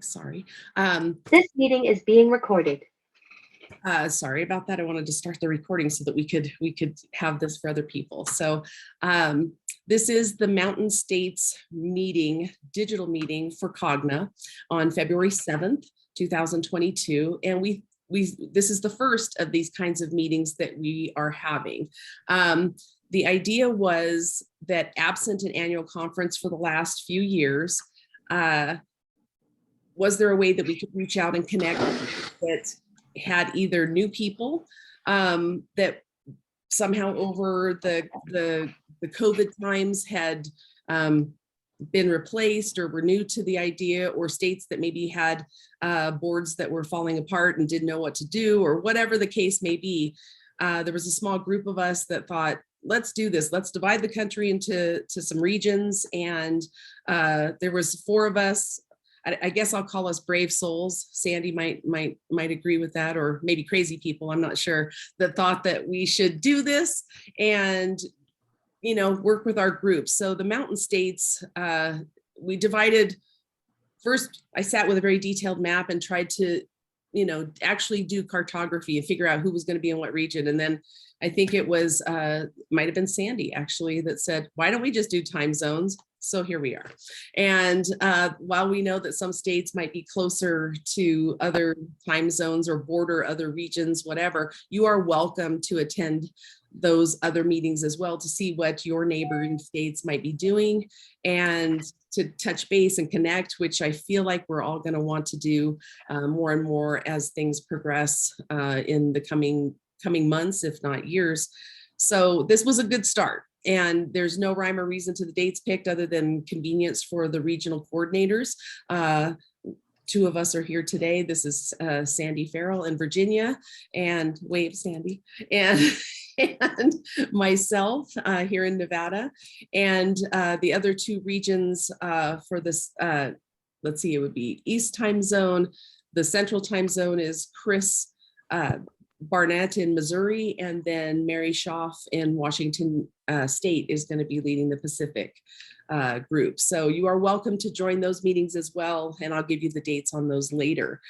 Sorry. This meeting is being recorded. Sorry about that. I wanted to start the recording so that we could have this for other people. So this is the Mountain States meeting, digital meeting for Cogna on February 7th, 2022. And this is the first of these kinds of meetings that we are having. The idea was that absent an annual conference for the last few years, was there a way that we could reach out and connect that had either new people that somehow over the COVID times had been replaced or were new to the idea, or states that maybe had boards that were falling apart and didn't know what to do, or whatever the case may be. There was a small group of us that thought, let's do this. Let's divide the country into some regions. And there was 4 of us. I guess I'll call us brave souls. Sandy might agree with that, or maybe crazy people, I'm not sure, that thought that we should do this and, you know, work with our groups. So the Mountain States, we divided. First, I sat with a very detailed map and tried to, you know, actually do cartography and figure out who was going to be in what region. And then I think it was, might have been Sandy actually that said, why don't we just do time zones? So here we are. And while we know that some states might be closer to other time zones or border other regions, whatever, you are welcome to attend those other meetings as well to see what your neighboring states might be doing and to touch base and connect, which I feel like we're all going to want to do more and more as things progress in the coming months, if not years. So this was a good start. And there's no rhyme or reason to the dates picked other than convenience for the regional coordinators. 2 of us are here today. This is Sandy Farrell in Virginia, and wave Sandy, and myself here in Nevada. And the other 2 regions for this, let's see, it would be East time zone. The Central time zone is Chris Barnett in Missouri, and then Mary Schaaf in Washington State is going to be leading the Pacific group. So you are welcome to join those meetings as well, and I'll give you the dates on those later.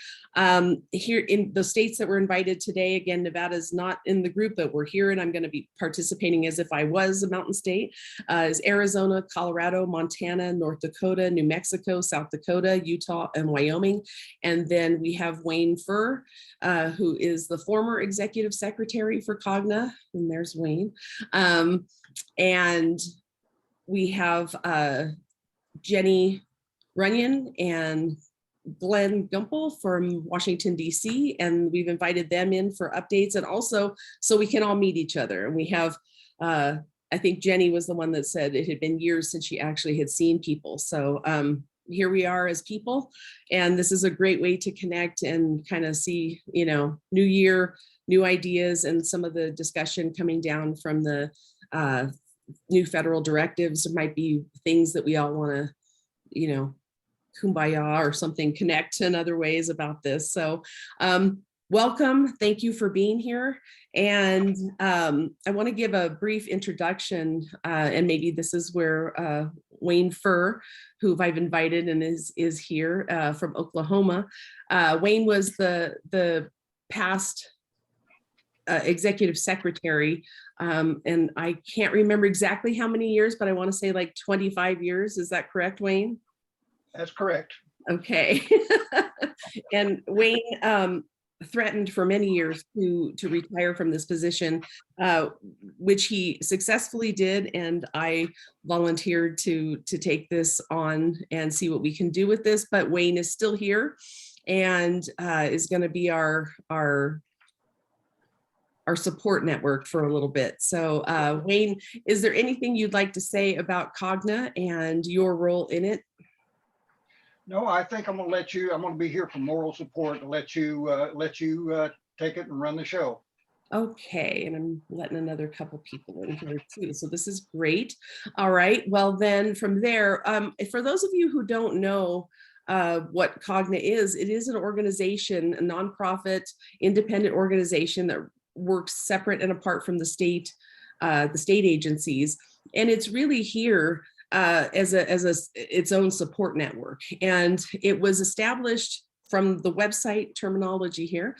Here in the states that were invited today, again, Nevada is not in the group, but we're here, and I'm going to be participating as if I was a mountain state, is Arizona, Colorado, Montana, North Dakota, New Mexico, South Dakota, Utah, and Wyoming. And then we have Wayne Furr, who is the former executive secretary for Cogna, and there's Wayne. And we have Jenny Runyon and Glenn Gumpel from Washington, D.C., and we've invited them in for updates, and also so we can all meet each other. And we have, I think Jenny was the one that said it had been years since she actually had seen people. So here we are as people, and this is a great way to connect and kind of see, you know, new year, new ideas, and some of the discussion coming down from the new federal directives. There might be things that we all want to, you know, kumbaya or something, connect in other ways about this. So welcome. Thank you for being here. And I want to give a brief introduction, and maybe this is where Wayne Furr, who I've invited and is here from Oklahoma. Wayne was the past executive secretary, and I can't remember exactly how many years, but I want to say like 25 years. Is that correct, Wayne? That's correct. Okay. And Wayne threatened for many years to retire from this position, which he successfully did, and I volunteered to take this on and see what we can do with this. But Wayne is still here and is going to be our support network for a little bit. So Wayne, is there anything you'd like to say about Cogna and your role in it? No, I think I'm going to be here for moral support and let you take it and run the show. Okay, and I'm letting another couple people in here too. So this is great. All right, well then from there, for those of you who don't know what Cogna is, it is an organization, a nonprofit, independent organization that works separate and apart from the state agencies. And it's really here its own support network. And it was established from the website terminology here.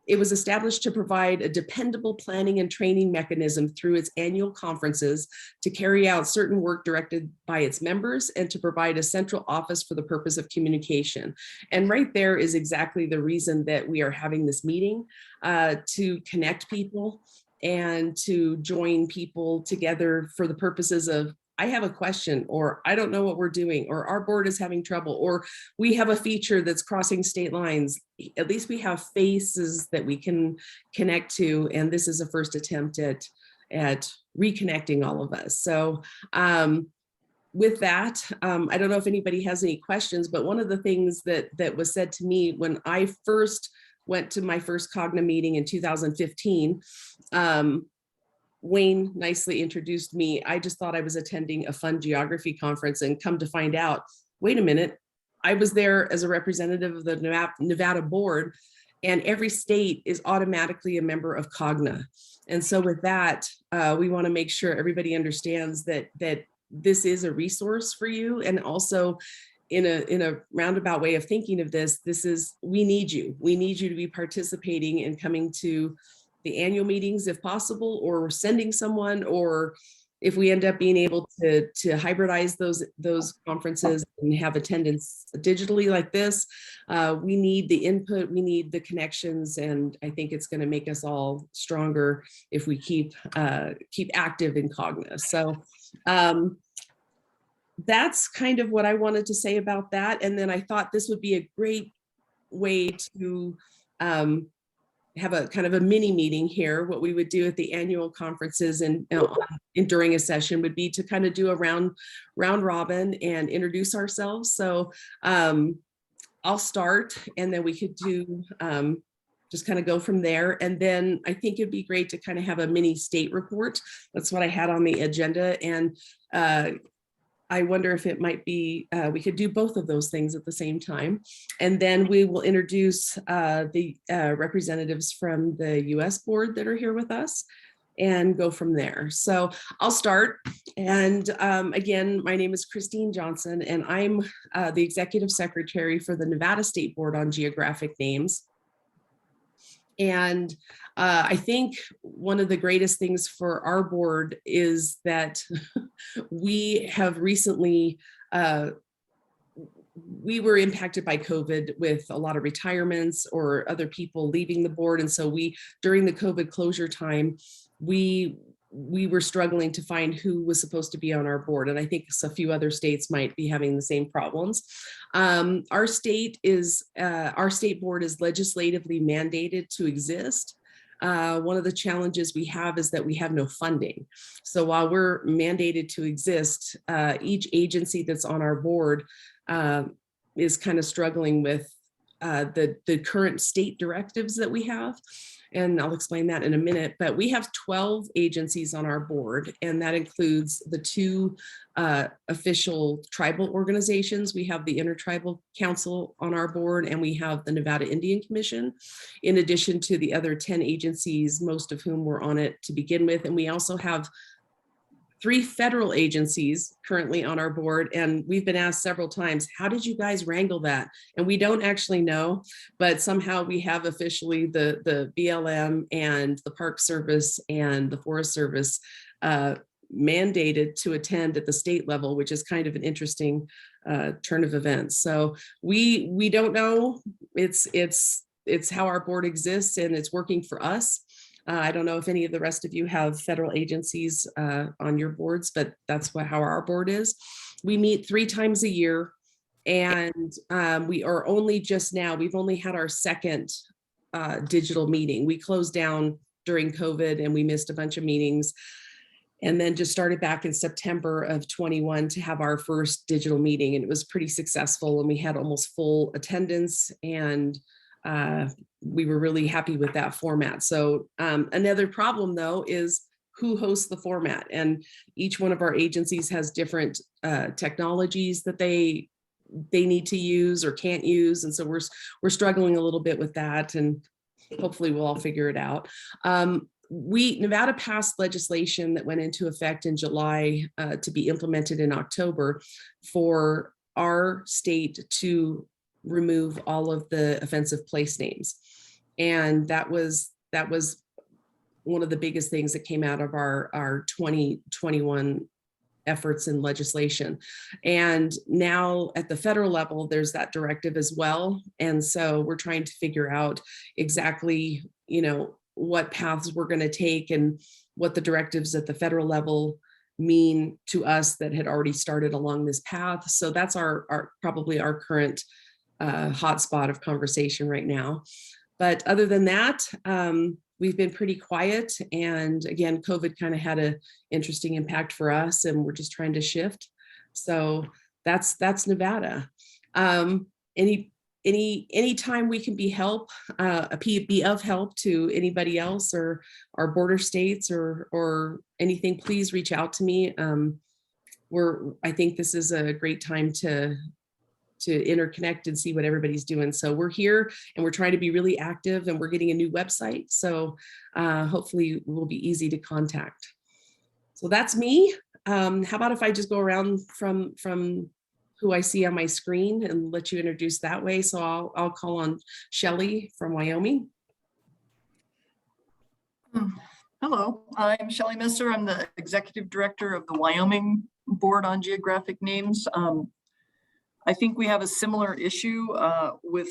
It was established to provide a dependable planning and training mechanism through its annual conferences to carry out certain work directed by its members and to provide a central office for the purpose of communication. And right there is exactly the reason that we are having this meeting, to connect people and to join people together for the purposes of, I have a question, or I don't know what we're doing, or our board is having trouble, or we have a feature that's crossing state lines. At least we have faces that we can connect to. And this is a first attempt at reconnecting all of us. So with that, I don't know if anybody has any questions, but one of the things that was said to me when I first went to my first Cogna meeting in 2015, Wayne nicely introduced me. I just thought I was attending a fun geography conference, and come to find out, wait a minute, I was there as a representative of the Nevada board, and every state is automatically a member of Cogna. And so with that, we want to make sure everybody understands that this is a resource for you. And also in a roundabout way of thinking of this is, we need you. We need you to be participating and coming to the annual meetings if possible, or sending someone, or if we end up being able to hybridize those conferences and have attendance digitally like this, we need the input, we need the connections, and I think it's going to make us all stronger if we keep active in Cogna. So that's kind of what I wanted to say about that. And then I thought this would be a great way to have a kind of a mini meeting here. What we would do at the annual conferences and during a session would be to kind of do a round robin and introduce ourselves. So I'll start, and then we could do just kind of go from there. And then I think it'd be great to kind of have a mini state report. That's what I had on the agenda. And I wonder if it might be, we could do both of those things at the same time. And then we will introduce the representatives from the US board that are here with us and go from there. So I'll start. And again, my name is Christine Johnson, and I'm the executive secretary for the Nevada State Board on Geographic Names. And I think one of the greatest things for our board is that we have recently, we were impacted by COVID with a lot of retirements or other people leaving the board. And so during the COVID closure time, we were struggling to find who was supposed to be on our board. And I think a few other states might be having the same problems. Our state board is legislatively mandated to exist. One of the challenges we have is that we have no funding. So while we're mandated to exist, each agency that's on our board is kind of struggling with the current state directives that we have. And I'll explain that in a minute, but we have 12 agencies on our board, and that includes the 2 official tribal organizations. We have the Intertribal Council on our board, and we have the Nevada Indian Commission, in addition to the other 10 agencies, most of whom were on it to begin with. And we also have 3 federal agencies currently on our board. And we've been asked several times, how did you guys wrangle that? And we don't actually know, but somehow we have officially the BLM and the Park Service and the Forest Service mandated to attend at the state level, which is kind of an interesting turn of events. So we don't know. It's how our board exists, and it's working for us. I don't know if any of the rest of you have federal agencies on your boards, but that's how our board is. We meet 3 times a year, and we are only just now, we've only had our second digital meeting. We closed down during COVID and we missed a bunch of meetings, and then just started back in September of 21 to have our first digital meeting. And it was pretty successful, and we had almost full attendance, and we were really happy with that format. So another problem though is who hosts the format, and each one of our agencies has different technologies that they need to use or can't use. And so we're struggling a little bit with that, and hopefully we'll all figure it out. Nevada passed legislation that went into effect in July to be implemented in October for our state to remove all of the offensive place names. And that was one of the biggest things that came out of our 2021 efforts in legislation. And now at the federal level, there's that directive as well. And so we're trying to figure out exactly, what paths we're going to take and what the directives at the federal level mean to us that had already started along this path. So that's probably our current hotspot of conversation right now. But other than that, we've been pretty quiet. And again, COVID kind of had an interesting impact for us, and we're just trying to shift. So that's Nevada. Any time we can be of help to anybody else or our border states or anything, please reach out to me. I think this is a great time to interconnect and see what everybody's doing. So we're here and we're trying to be really active, and we're getting a new website. So hopefully we'll be easy to contact. So that's me. How about if I just go around from who I see on my screen and let you introduce that way. So I'll call on Shelley from Wyoming. Hello, I'm Shelley Messer. I'm the Executive Director of the Wyoming Board on Geographic Names. I think we have a similar issue with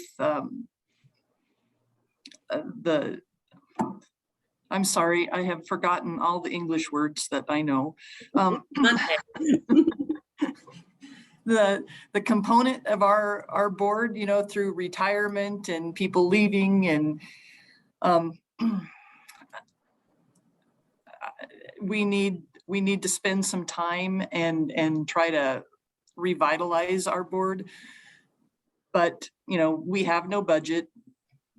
I'm sorry, I have forgotten all the English words that I know. The component of our board, through retirement and people leaving, and we need to spend some time and try to revitalize our board. But we have no budget,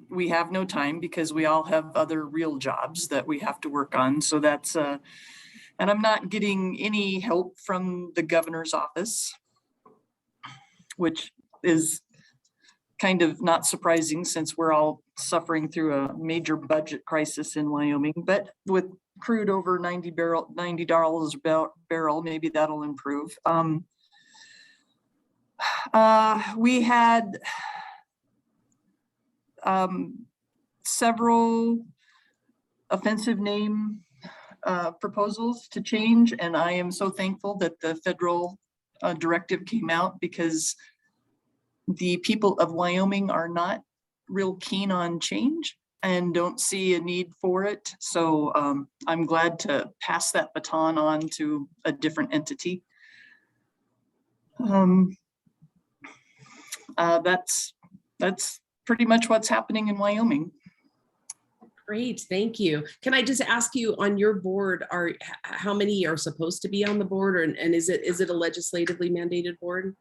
we have no time, because we all have other real jobs that we have to work on. So that's and I'm not getting any help from the governor's office, which is kind of not surprising since we're all suffering through a major budget crisis in Wyoming. But with crude over $90 a barrel, maybe that'll improve. We had several offensive name proposals to change, and I am so thankful that the federal directive came out, because the people of Wyoming are not real keen on change and don't see a need for it. So I'm glad to pass that baton on to a different entity. That's pretty much what's happening in Wyoming. Great, thank you. Can I just ask you, on your board, how many are supposed to be on the board, and is it a legislatively mandated board?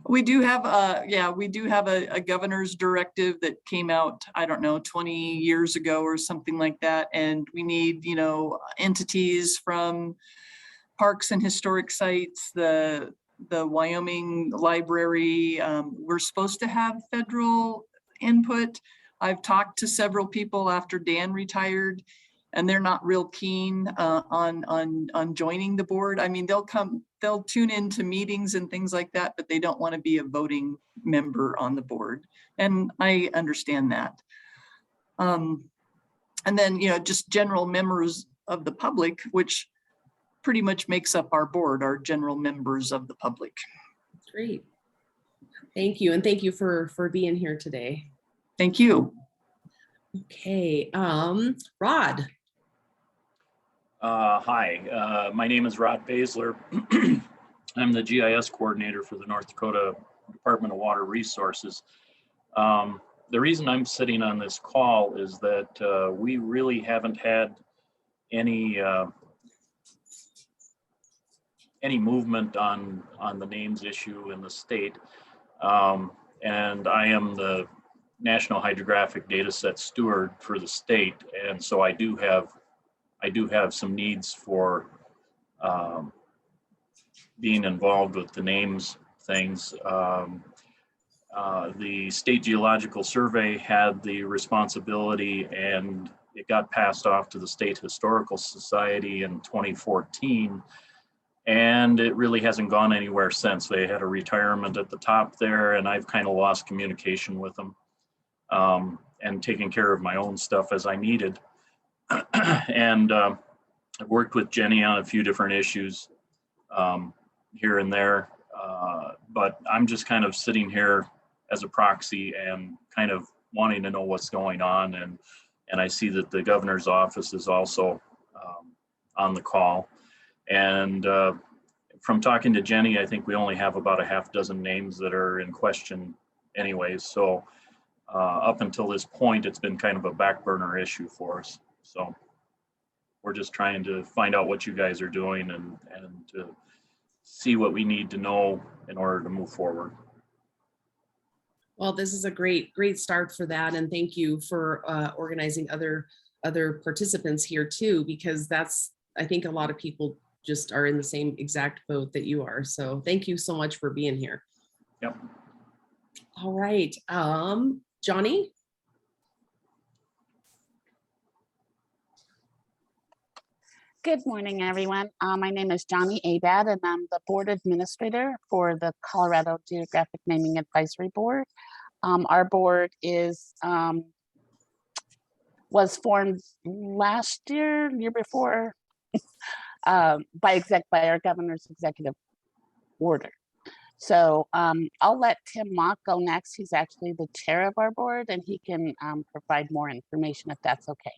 We do have a governor's directive that came out, I don't know, 20 years ago or something like that. And we need, entities from parks and historic sites, the Wyoming Library. We're supposed to have federal input. I've talked to several people after Dan retired, and they're not real keen on joining the board. I mean, they'll tune into meetings and things like that, but they don't want to be a voting member on the board. And I understand that. And then, just general members of the public, which pretty much makes up our board, our general members of the public. Great. Thank you. And thank you for being here today. Thank you. Okay. Rod. Hi, my name is Rod Basler. I'm the GIS coordinator for the North Dakota Department of Water Resources. The reason I'm sitting on this call is that we really haven't had any movement on the names issue in the state. And I am the National Hydrographic Dataset Steward for the state, and so I do have some needs for being involved with the names things. The State Geological Survey had the responsibility, and it got passed off to the State Historical Society in 2014. And it really hasn't gone anywhere since. They had a retirement at the top there, and I've kind of lost communication with them, and taking care of my own stuff as I needed. And I've worked with Jenny on a few different issues here and there, but I'm just kind of sitting here as a proxy and kind of wanting to know what's going on. And I see that the governor's office is also on the call. And from talking to Jenny, I think we only have about a half dozen names that are in question anyways. So up until this point, it's been kind of a back burner issue for us. So we're just trying to find out what you guys are doing and to see what we need to know in order to move forward. Well, this is a great start for that. And thank you for organizing other participants here too, because that's, I think a lot of people just are in the same exact boat that you are. So thank you so much for being here. Yep. All right, Johnny? Good morning, everyone. My name is Johnny Abad, and I'm the board administrator for the Colorado Geographic Naming Advisory Board. Our board was formed last year before, by our governor's executive order. So I'll let Tim Mock go next. He's actually the chair of our board, and he can provide more information if that's okay.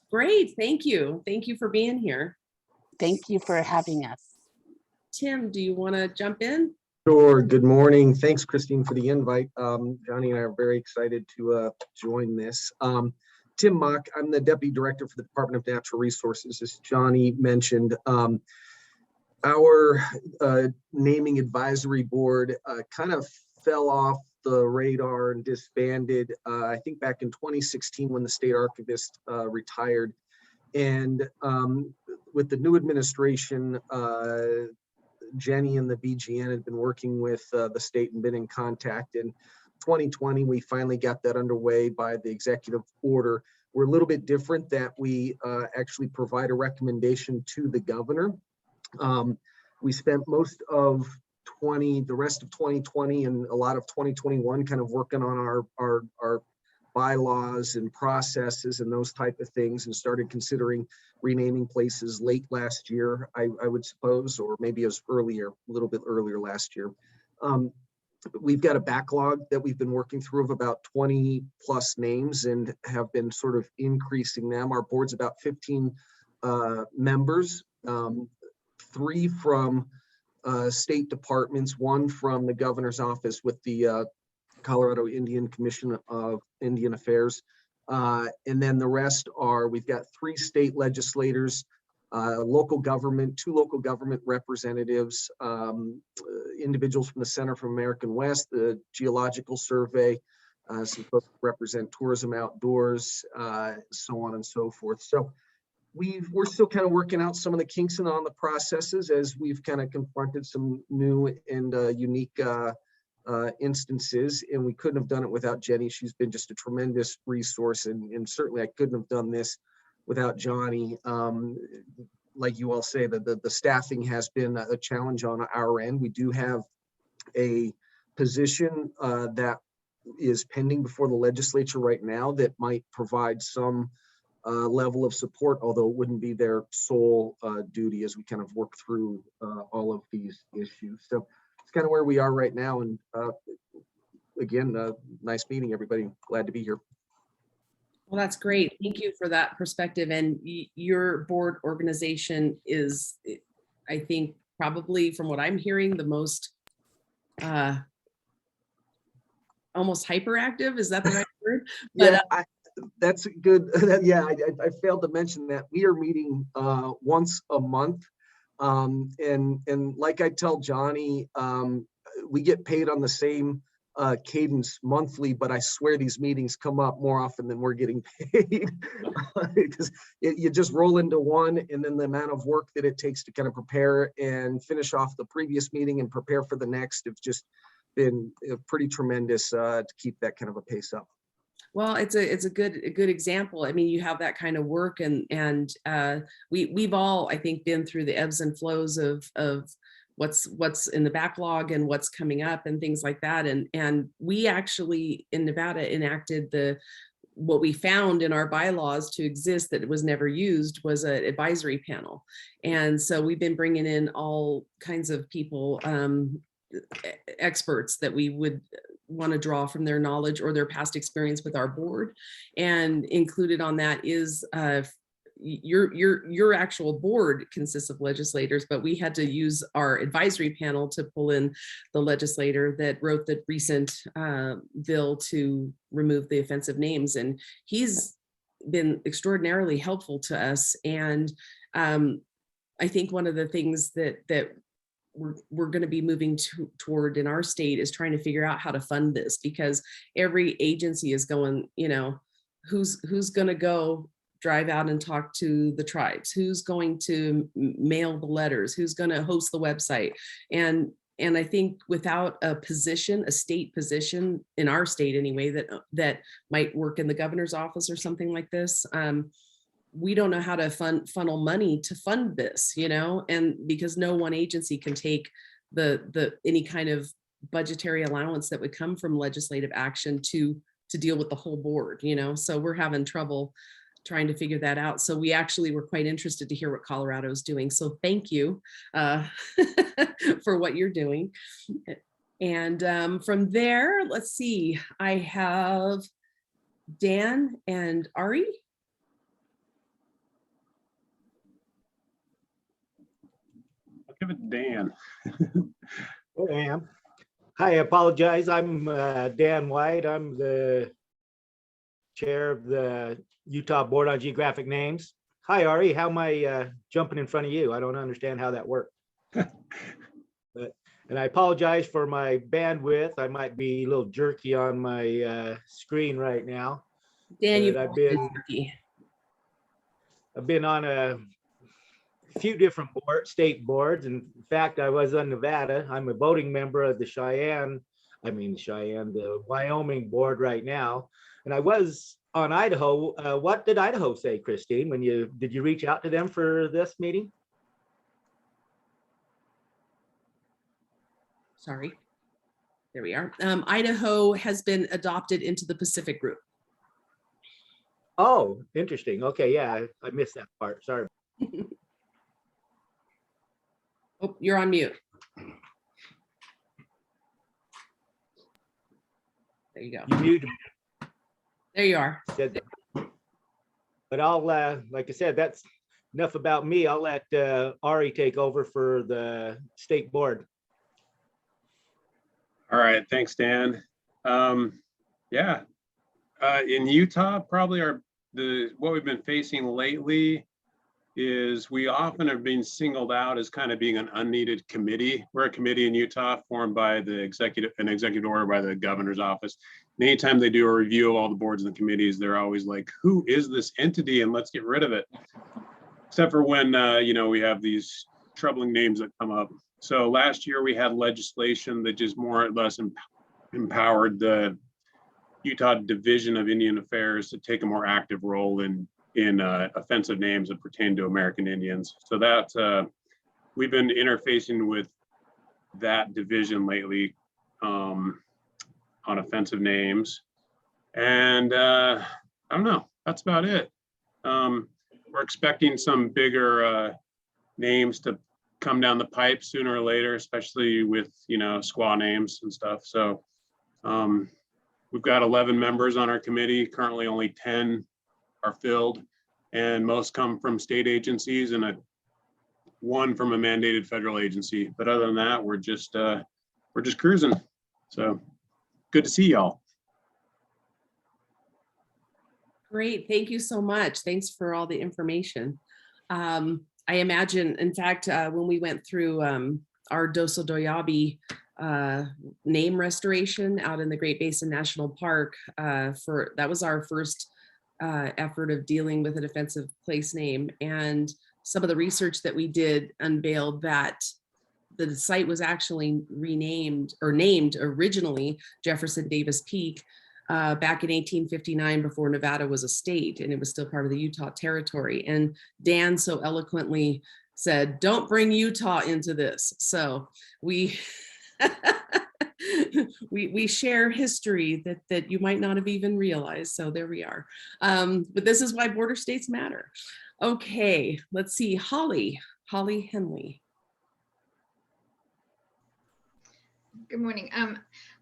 Great, thank you. Thank you for being here. Thank you for having us. Tim, do you want to jump in? Sure. Good morning. Thanks, Christine, for the invite. Johnny and I are very excited to join this. Tim Mock, I'm the Deputy Director for the Department of Natural Resources. As Johnny mentioned, our naming advisory board kind of fell off the radar and disbanded, I think back in 2016 when the state archivist retired. And with the new administration, Jenny and the BGN had been working with the state and been in contact. In 2020, we finally got that underway by the executive order. We're a little bit different that we actually provide a recommendation to the governor. We spent most of the rest of 2020 and a lot of 2021 kind of working on our bylaws and processes and those type of things, and started considering renaming places late last year, I would suppose, or maybe as earlier, a little bit earlier last year. We've got a backlog that we've been working through of about 20 plus names and have been sort of increasing them. Our board's about 15 members, 3 from state departments, 1 from the governor's office with the Colorado Indian Commission of Indian Affairs. And then the rest are, we've got 3 state legislators, local government, 2 local government representatives, individuals from the Center for American West, the Geological Survey, some folks represent tourism outdoors, so on and so forth. So we're still kind of working out some of the kinks on the processes as we've kind of confronted some new and unique instances, and we couldn't have done it without Jenny. She's been just a tremendous resource, and certainly I couldn't have done this without Johnny. Like you all say, the staffing has been a challenge on our end. We do have a position that is pending before the legislature right now that might provide some level of support, although it wouldn't be their sole duty as we kind of work through all of these issues. So it's kind of where we are right now. And again, nice meeting everybody. Glad to be here. Well, that's great. Thank you for that perspective. And your board organization is, I think, probably from what I'm hearing, the most almost hyperactive. Is that the right word? But, yeah, that's good. Yeah, I failed to mention that we are meeting once a month. And like I tell Johnny, we get paid on the same cadence monthly, but I swear these meetings come up more often than we're getting paid because you just roll into one, and then the amount of work that it takes to kind of prepare and finish off the previous meeting and prepare for the next, it's just been pretty tremendous to keep that kind of a pace up. Well, it's a good example. I mean, you have that kind of work, and we've all, I think, been through the ebbs and flows of what's in the backlog and what's coming up and things like that. And we actually in Nevada enacted what we found in our bylaws to exist that was never used was an advisory panel. And so we've been bringing in all kinds of people, experts that we would want to draw from their knowledge or their past experience with our board. And included on that is your actual board consists of legislators, but we had to use our advisory panel to pull in the legislator that wrote the recent bill to remove the offensive names. And he's been extraordinarily helpful to us. And I think one of the things that we're going to be moving toward in our state is trying to figure out how to fund this, because every agency is going, who's going to go drive out and talk to the tribes, who's going to mail the letters, who's going to host the website. And I think without a position, a state position in our state anyway, that might work in the governor's office or something like this, we don't know how to funnel money to fund this, and because no one agency can take any kind of budgetary allowance that would come from legislative action to deal with the whole board, so we're having trouble trying to figure that out. So we actually were quite interested to hear what Colorado is doing. So thank you for what you're doing. And from there, let's see, I have Dan and Ari. I'll give it to Dan. I am. Hi, I apologize. I'm Dan White. I'm the chair of the Utah Board on Geographic Names. Hi, Ari. How am I jumping in front of you? I don't understand how that worked. And I apologize for my bandwidth. I might be a little jerky on my screen right now. Dan, I've been on a few different state boards. In fact, I was on Nevada. I'm a voting member of the Wyoming board right now. And I was on Idaho. What did Idaho say, Christine, did you reach out to them for this meeting? Sorry. There we are. Idaho has been adopted into the Pacific Group. Oh, interesting. Okay, yeah, I missed that part. Sorry. Oh, you're on mute. There you go. You muted me. There you are. Said that. But I'll, like I said, that's enough about me. I'll let Ari take over for the state board. All right, thanks, Dan. Yeah, in Utah, probably what we've been facing lately is we often are being singled out as kind of being an unneeded committee. We're a committee in Utah formed by an executive order by the governor's office. And anytime they do a review of all the boards and the committees, they're always like, who is this entity and let's get rid of it. Except for when, we have these troubling names that come up. So last year we had legislation that just more or less empowered the Utah Division of Indian Affairs to take a more active role in offensive names that pertain to American Indians. So that we've been interfacing with that division lately on offensive names. And I don't know, that's about it. We're expecting some bigger names to come down the pipe sooner or later, especially with, squaw names and stuff. So we've got 11 members on our committee. Currently only 10 are filled, and most come from state agencies and one from a mandated federal agency. But other than that, we're just cruising. So good to see y'all. Great, thank you so much. Thanks for all the information. I imagine, in fact, when we went through our Doso Doyabe name restoration out in the Great Basin National Park, that was our first effort of dealing with an offensive place name. And some of the research that we did unveiled that the site was actually named originally Jefferson Davis Peak. back in 1859 before Nevada was a state and it was still part of the Utah Territory. And Dan so eloquently said, don't bring Utah into this. So we we share history that you might not have even realized. So there we are. But this is why border states matter. Okay, let's see, Holly Henley. Good morning.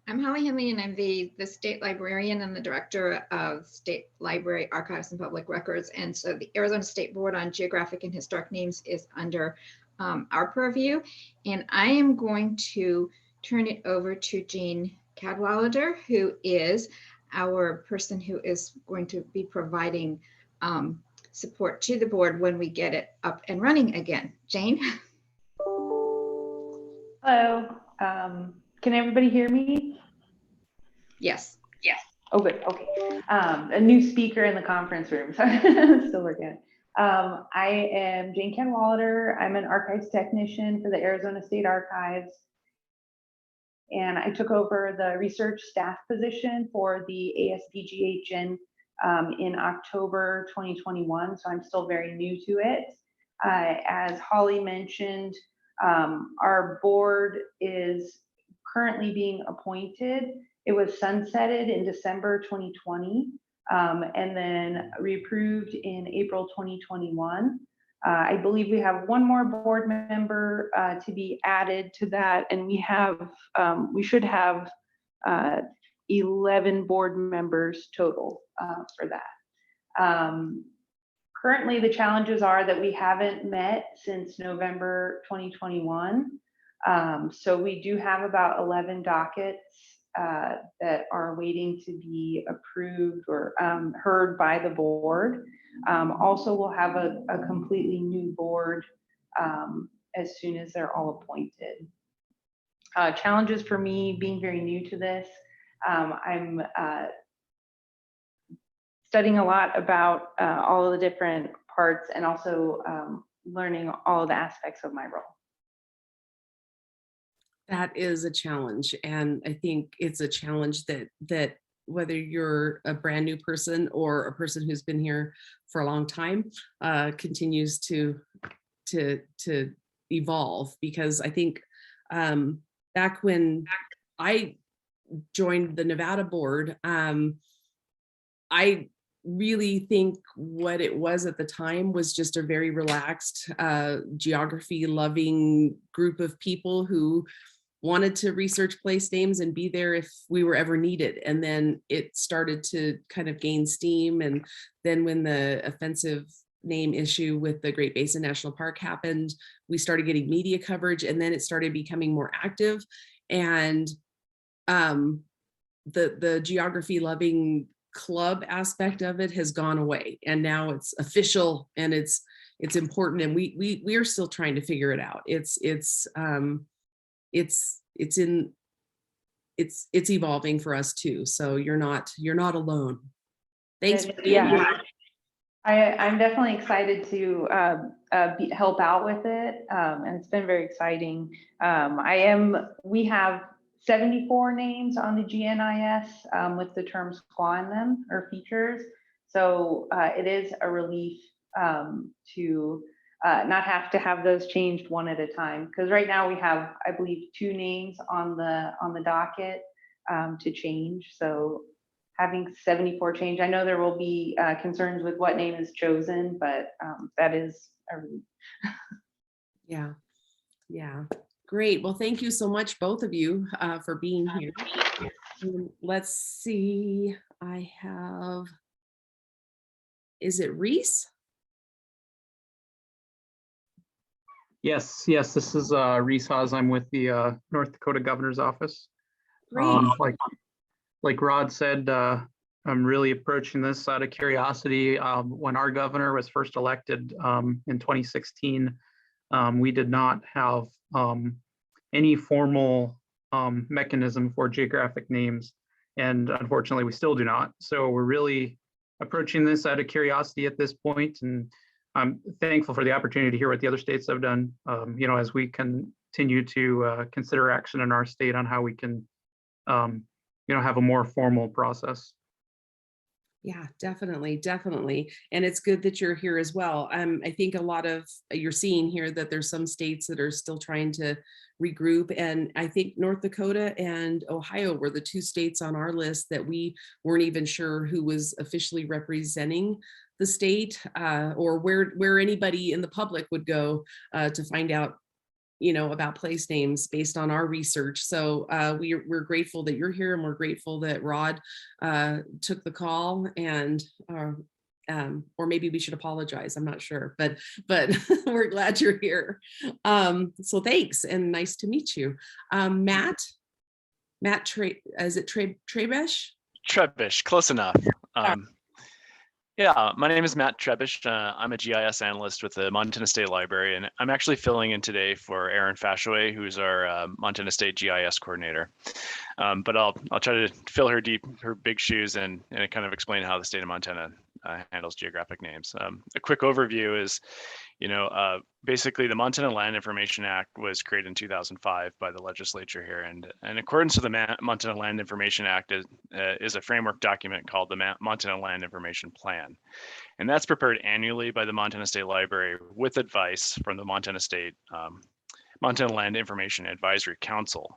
I'm Holly Henley, and I'm the state librarian and the director of State Library Archives and Public Records. And so the Arizona State Board on Geographic and Historic Names is under our purview. And I am going to turn it over to Jean Cadwallader, who is our person who is going to be providing support to the board when we get it up and running again. Jane? Hello. Can everybody hear me? Yes. Oh, good. Okay. A new speaker in the conference room, so I'm still working on it. I am Jane Cadwallader. I'm an archives technician for the Arizona State Archives. And I took over the research staff position for the ASDGHN in October 2021, so I'm still very new to it. As Holly mentioned, our board is currently being appointed. It was sunsetted in December 2020 and then reapproved in April 2021. I believe we have one more board member to be added to that, and we should have 11 board members total for that. Currently, the challenges are that we haven't met since November 2021. So we do have about 11 dockets that are waiting to be approved or heard by the board. Also, we'll have a completely new board as soon as they're all appointed. Challenges for me being very new to this. I'm studying a lot about all of the different parts and also learning all of the aspects of my role. That is a challenge. And I think it's a challenge that whether you're a brand new person or a person who's been here for a long time, continues to evolve. Because I think back when I joined the Nevada board, I really think what it was at the time was just a very relaxed, geography loving group of people who wanted to research place names and be there if we were ever needed. And then it started to kind of gain steam. And then when the offensive name issue with the Great Basin National Park happened, we started getting media coverage, and then it started becoming more active. And the geography loving club aspect of it has gone away, and now it's official and it's important, and we are still trying to figure it out. It's evolving for us too. So you're not alone. Thanks for being here. I'm definitely excited to help out with it, and it's been very exciting. We have 74 names on the GNIS with the term SQUA in them, or features. So it is a relief to not have to have those changed one at a time. Because right now we have, I believe, 2 names on the docket to change. So having 74 change, I know there will be concerns with what name is chosen, but that is a relief. Yeah. Great. Well, thank you so much, both of you, for being here. Let's see. Is it Reese? Yes, this is Reese Haas. I'm with the North Dakota Governor's Office. Great. Like Rod said, I'm really approaching this out of curiosity. When our governor was first elected in 2016, we did not have any formal mechanism for geographic names, and unfortunately we still do not. So we're really approaching this out of curiosity at this point, and I'm thankful for the opportunity to hear what the other states have done, as we continue to consider action in our state on how we can have a more formal process. Yeah, definitely, definitely. And it's good that you're here as well. I think a lot of you're seeing here that there's some states that are still trying to regroup. And I think North Dakota and Ohio were the 2 states on our list that we weren't even sure who was officially representing the state, or where anybody in the public would go to find out about place names based on our research. So we're grateful that you're here, and we're grateful that Rod took the call, and or maybe we should apologize. I'm not sure, but we're glad you're here. So thanks, and nice to meet you. Matt, is it Trebesh? Trebish, close enough. Yeah, my name is Matt Trebish. I'm a GIS analyst with the Montana State Library, and I'm actually filling in today for Erin Fashaway, who's our Montana State GIS coordinator. But I'll try to fill her big shoes and kind of explain how the state of Montana handles geographic names. A quick overview is, basically the Montana Land Information Act was created in 2005 by the legislature here, and in accordance with the Montana Land Information Act is a framework document called the Montana Land Information Plan, and that's prepared annually by the Montana State Library with advice from the Montana State Montana Land Information Advisory Council,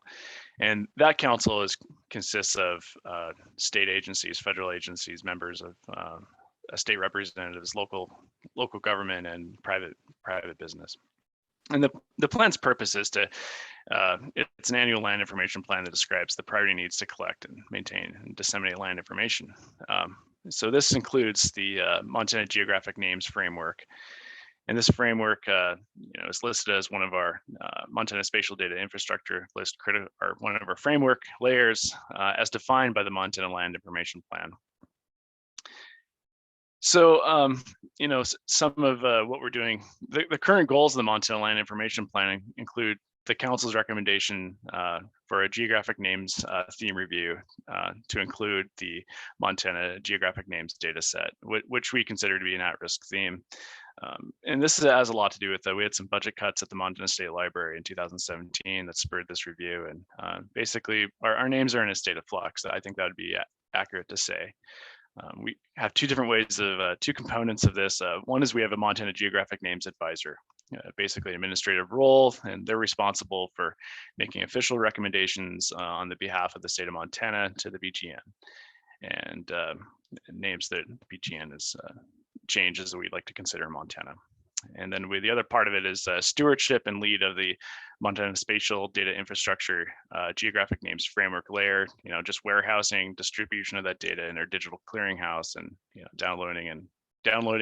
and that council consists of state agencies, federal agencies, members of state representatives, local government, and private business. And the plan's purpose is it's an annual land information plan that describes the priority needs to collect and maintain and disseminate land information. So this includes the Montana Geographic Names Framework. And this framework is listed as one of our Montana Spatial Data Infrastructure list, or one of our framework layers as defined by the Montana Land Information Plan. So, some of what we're doing, the current goals of the Montana Land Information Plan include the council's recommendation for a geographic names theme review to include the Montana geographic names data set, which we consider to be an at-risk theme. And this has a lot to do with that. We had some budget cuts at the Montana State Library in 2017 that spurred this review. And basically, our names are in a state of flux. I think that would be accurate to say. We have two components of this. One is we have a Montana Geographic Names Advisor, basically administrative role, and they're responsible for making official recommendations on the behalf of the state of Montana to the BGN, and names that BGN is changes that we'd like to consider in Montana. And then the other part of it is stewardship and lead of the Montana Spatial Data Infrastructure Geographic Names Framework layer, just warehousing, distribution of that data in our digital clearinghouse, and downloading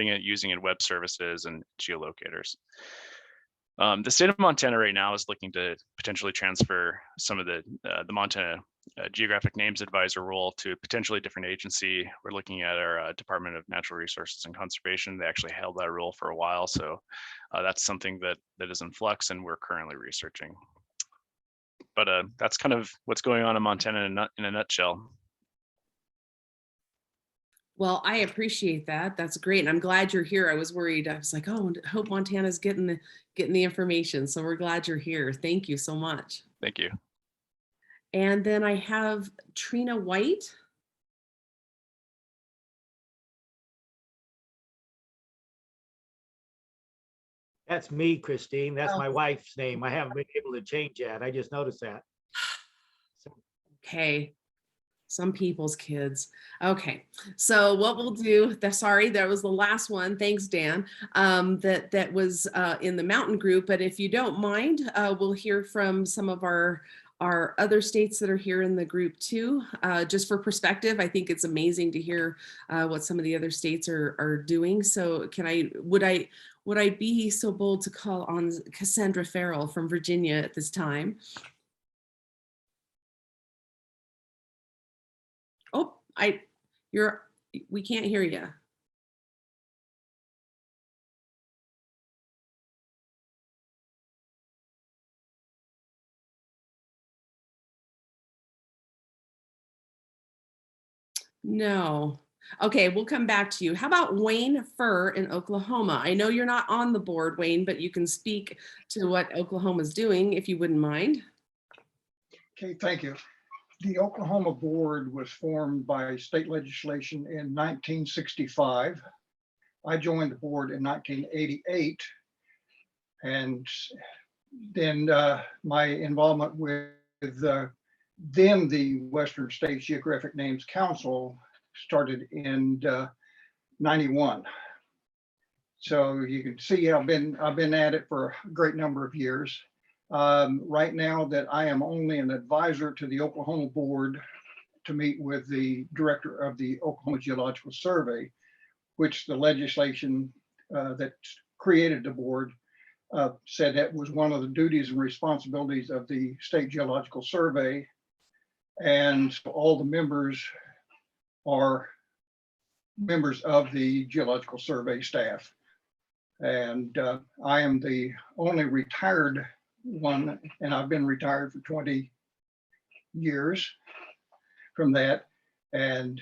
it, using it in web services and geolocators. The state of Montana right now is looking to potentially transfer some of the Montana Geographic Names Advisor role to a potentially different agency. We're looking at our Department of Natural Resources and Conservation. They actually held that role for a while, so that's something that is in flux, and we're currently researching. But that's kind of what's going on in Montana in a nutshell. Well, I appreciate that. That's great. And I'm glad you're here. I was worried. I was like, oh, I hope Montana's getting the information. So we're glad you're here. Thank you so much. Thank you. And then I have Trina White. That's me, Christine. That's my wife's name. I haven't been able to change that. I just noticed that. Okay. Some people's kids. Okay, so what we'll do, sorry, that was the last one. Thanks, Dan. That was in the mountain group, but if you don't mind, we'll hear from some of our other states that are here in the group too. Just for perspective, I think it's amazing to hear what some of the other states are doing. So would I be so bold to call on Cassandra Farrell from Virginia at this time? Oh, we can't hear you. No. Okay, we'll come back to you. How about Wayne Furr in Oklahoma? I know you're not on the board, Wayne, but you can speak to what Oklahoma's doing if you wouldn't mind. Okay, thank you. The Oklahoma Board was formed by state legislation in 1965. I joined the board in 1988. And then my involvement with then the Western States Geographic Names Council started in 91. So you can see I've been at it for a great number of years. Right now that I am only an advisor to the Oklahoma Board to meet with the director of the Oklahoma Geological Survey, which the legislation that created the board said that was one of the duties and responsibilities of the State Geological Survey. And so all the members are members of the Geological Survey staff. And I am the only retired one, and I've been retired for 20 years from that. And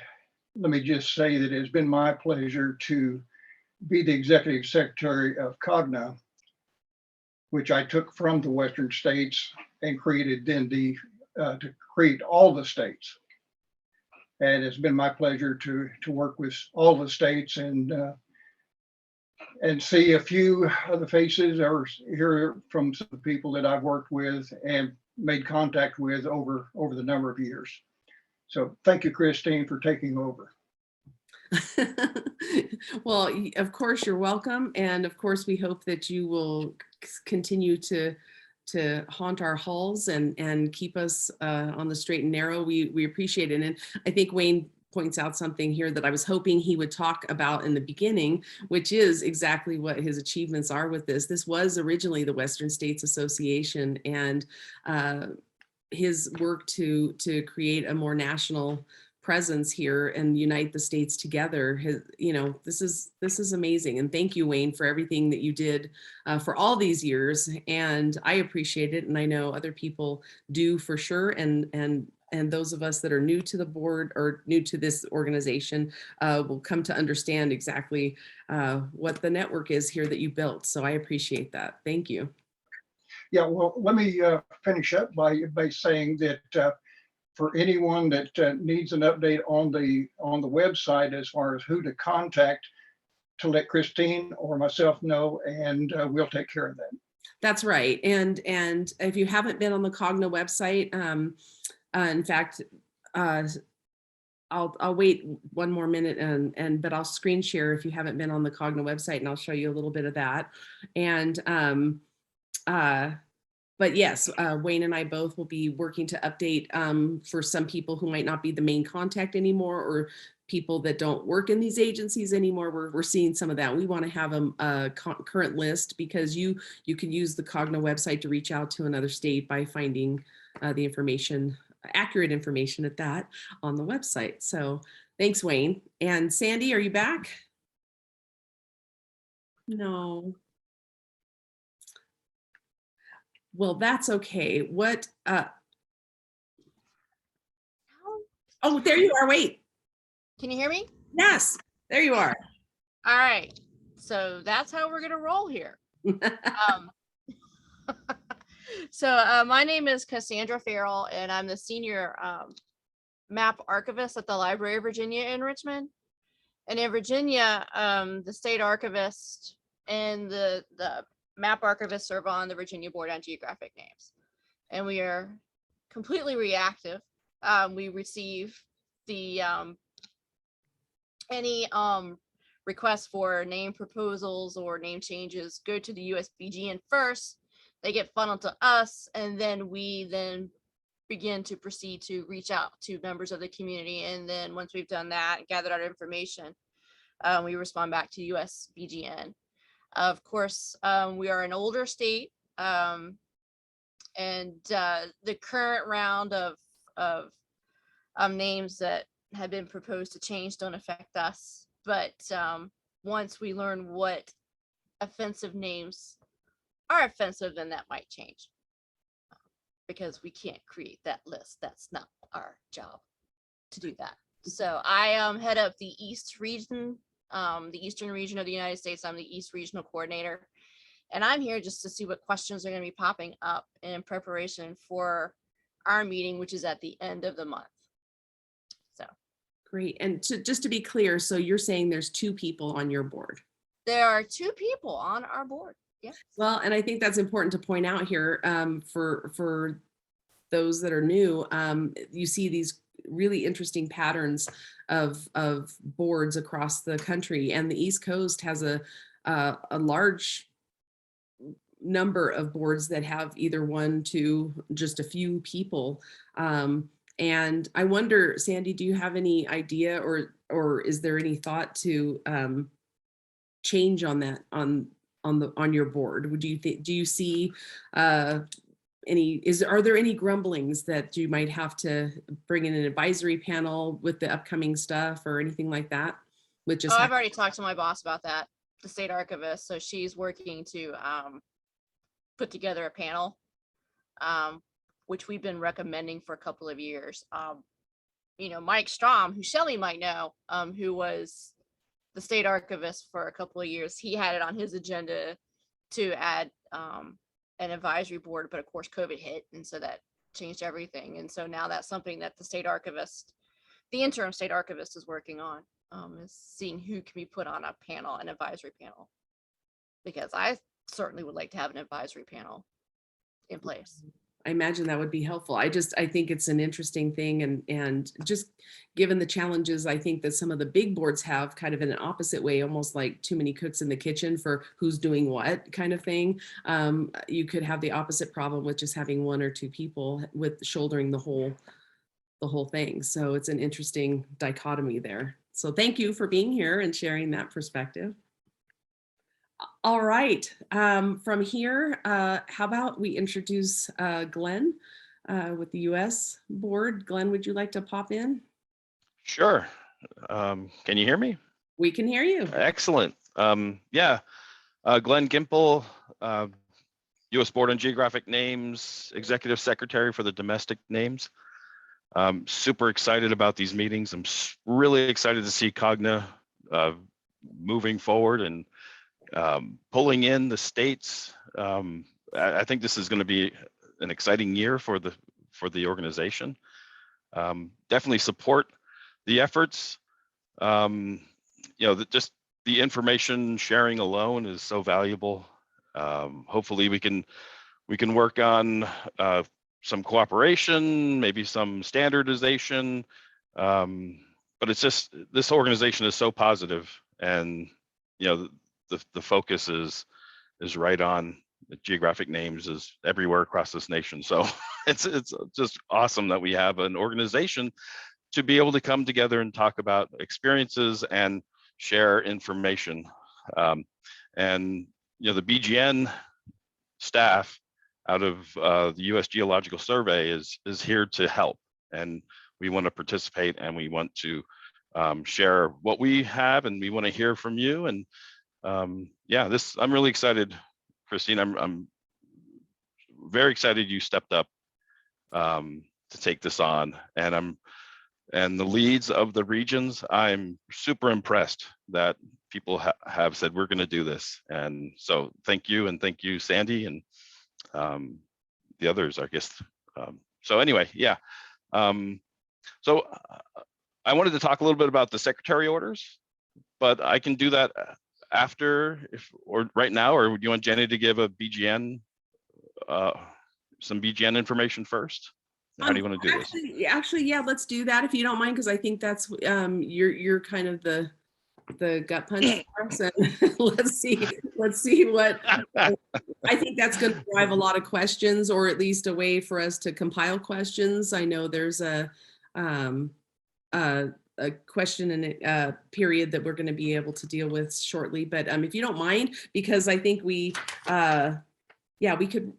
let me just say that it's been my pleasure to be the executive secretary of COGNA, which I took from the Western states and created then to create all the states. And it's been my pleasure to work with all the states and see a few of the faces or hear from some of the people that I've worked with and made contact with over the number of years. So thank you, Christine, for taking over. Well, of course, you're welcome. And of course, we hope that you will continue to haunt our halls and keep us on the straight and narrow. We appreciate it. And I think Wayne points out something here that I was hoping he would talk about in the beginning, which is exactly what his achievements are with this. This was originally the Western States Association, and his work to create a more national presence here and unite the states together. This is amazing. And thank you, Wayne, for everything that you did for all these years. And I appreciate it. And I know other people do for sure. And those of us that are new to the board or new to this organization will come to understand exactly what the network is here that you built. So I appreciate that. Thank you. Yeah, well, let me finish up by saying that for anyone that needs an update on the website as far as who to contact, to let Christine or myself know, and we'll take care of that. That's right. And if you haven't been on the Cogna website, in fact, I'll wait one more minute but I'll screen share if you haven't been on the Cogna website, and I'll show you a little bit of that. And but yes, Wayne and I both will be working to update for some people who might not be the main contact anymore, or people that don't work in these agencies anymore. We're seeing some of that. We want to have a current list, because you can use the Cogna website to reach out to another state by finding the information, accurate information at that, on the website. So thanks, Wayne. And Sandy, are you back? No. Well, that's okay. Oh, there you are. Wait. Can you hear me? Yes, there you are. All right. So that's how we're going to roll here. My name is Cassandra Farrell, and I'm the senior map archivist at the Library of Virginia in Richmond. And in Virginia, the state archivist and the map archivist serve on the Virginia Board on Geographic Names. And we are completely reactive. We receive the any requests for name proposals or name changes go to the USBGN first. They get funneled to us, and then we begin to proceed to reach out to members of the community. And then once we've done that, gathered our information, we respond back to USBGN. Of course, we are an older state, and the current round of names that have been proposed to change don't affect us. But once we learn what offensive names are offensive, then that might change, because we can't create that list. That's not our job to do that. So I head up the East region, the Eastern region of the United States. I'm the East Regional Coordinator, and I'm here just to see what questions are going to be popping up in preparation for our meeting, which is at the end of the month. So Great. And just to be clear, so you're saying there's 2 people on your board? there are 2 people on our board. Yeah. Well, and I think that's important to point out here for those that are new. You see these really interesting patterns of boards across the country, and the East Coast has a large number of boards that have either 1, 2, just a few people. And I wonder, Sandy, do you have any idea, or is there any thought to change on that on your board? Do you see are there any grumblings that you might have to bring in an advisory panel with the upcoming stuff or anything like that? I've already talked to my boss about that, the state archivist. So she's working to put together a panel, which we've been recommending for a couple of years. Mike Strom, who Shelley might know, who was the state archivist for a couple of years, he had it on his agenda to add an advisory board, but of course COVID hit, and so that changed everything. And so now that's something that the interim state archivist is working on, is seeing who can be put on a panel, an advisory panel, because I certainly would like to have an advisory panel in place. I imagine that would be helpful. I think it's an interesting thing, and just given the challenges, I think that some of the big boards have kind of in an opposite way, almost like too many cooks in the kitchen for who's doing what kind of thing. You could have the opposite problem with just having 1 or 2 people with shouldering the whole thing. So it's an interesting dichotomy there. So thank you for being here and sharing that perspective. All right, from here, how about we introduce Glenn with the US board. Glenn, would you like to pop in? Sure. Can you hear me? We can hear you. Excellent. Yeah, Glenn Gimple, US Board on Geographic Names, Executive Secretary for the Domestic Names. Super excited about these meetings. I'm really excited to see Cogna moving forward and pulling in the states. I think this is going to be an exciting year for the organization. Definitely support the efforts. Just the information sharing alone is so valuable. Hopefully we can work on some cooperation, maybe some standardization. But it's just, this organization is so positive, and the focus is right on the geographic names is everywhere across this nation. So it's just awesome that we have an organization to be able to come together and talk about experiences and share information. And the BGN staff out of the U.S. Geological Survey is here to help, and we want to participate, and we want to share what we have, and we want to hear from you. And yeah, I'm really excited, Christine. I'm very excited you stepped up to take this on, and the leads of the regions, I'm super impressed that people have said we're going to do this. And so thank you, and thank you, Sandy, and the others, I guess. So anyway, yeah. So I wanted to talk a little bit about the secretary orders, but I can do that after, or right now, or do you want Jenny to give a BGN, some BGN information first? How do you want to do this? Actually, yeah, let's do that if you don't mind, because I think that's you're kind of the gut punch for us. And let's see what I think that's going to drive a lot of questions, or at least a way for us to compile questions. I know there's a question and period that we're going to be able to deal with shortly, but if you don't mind, because I think we could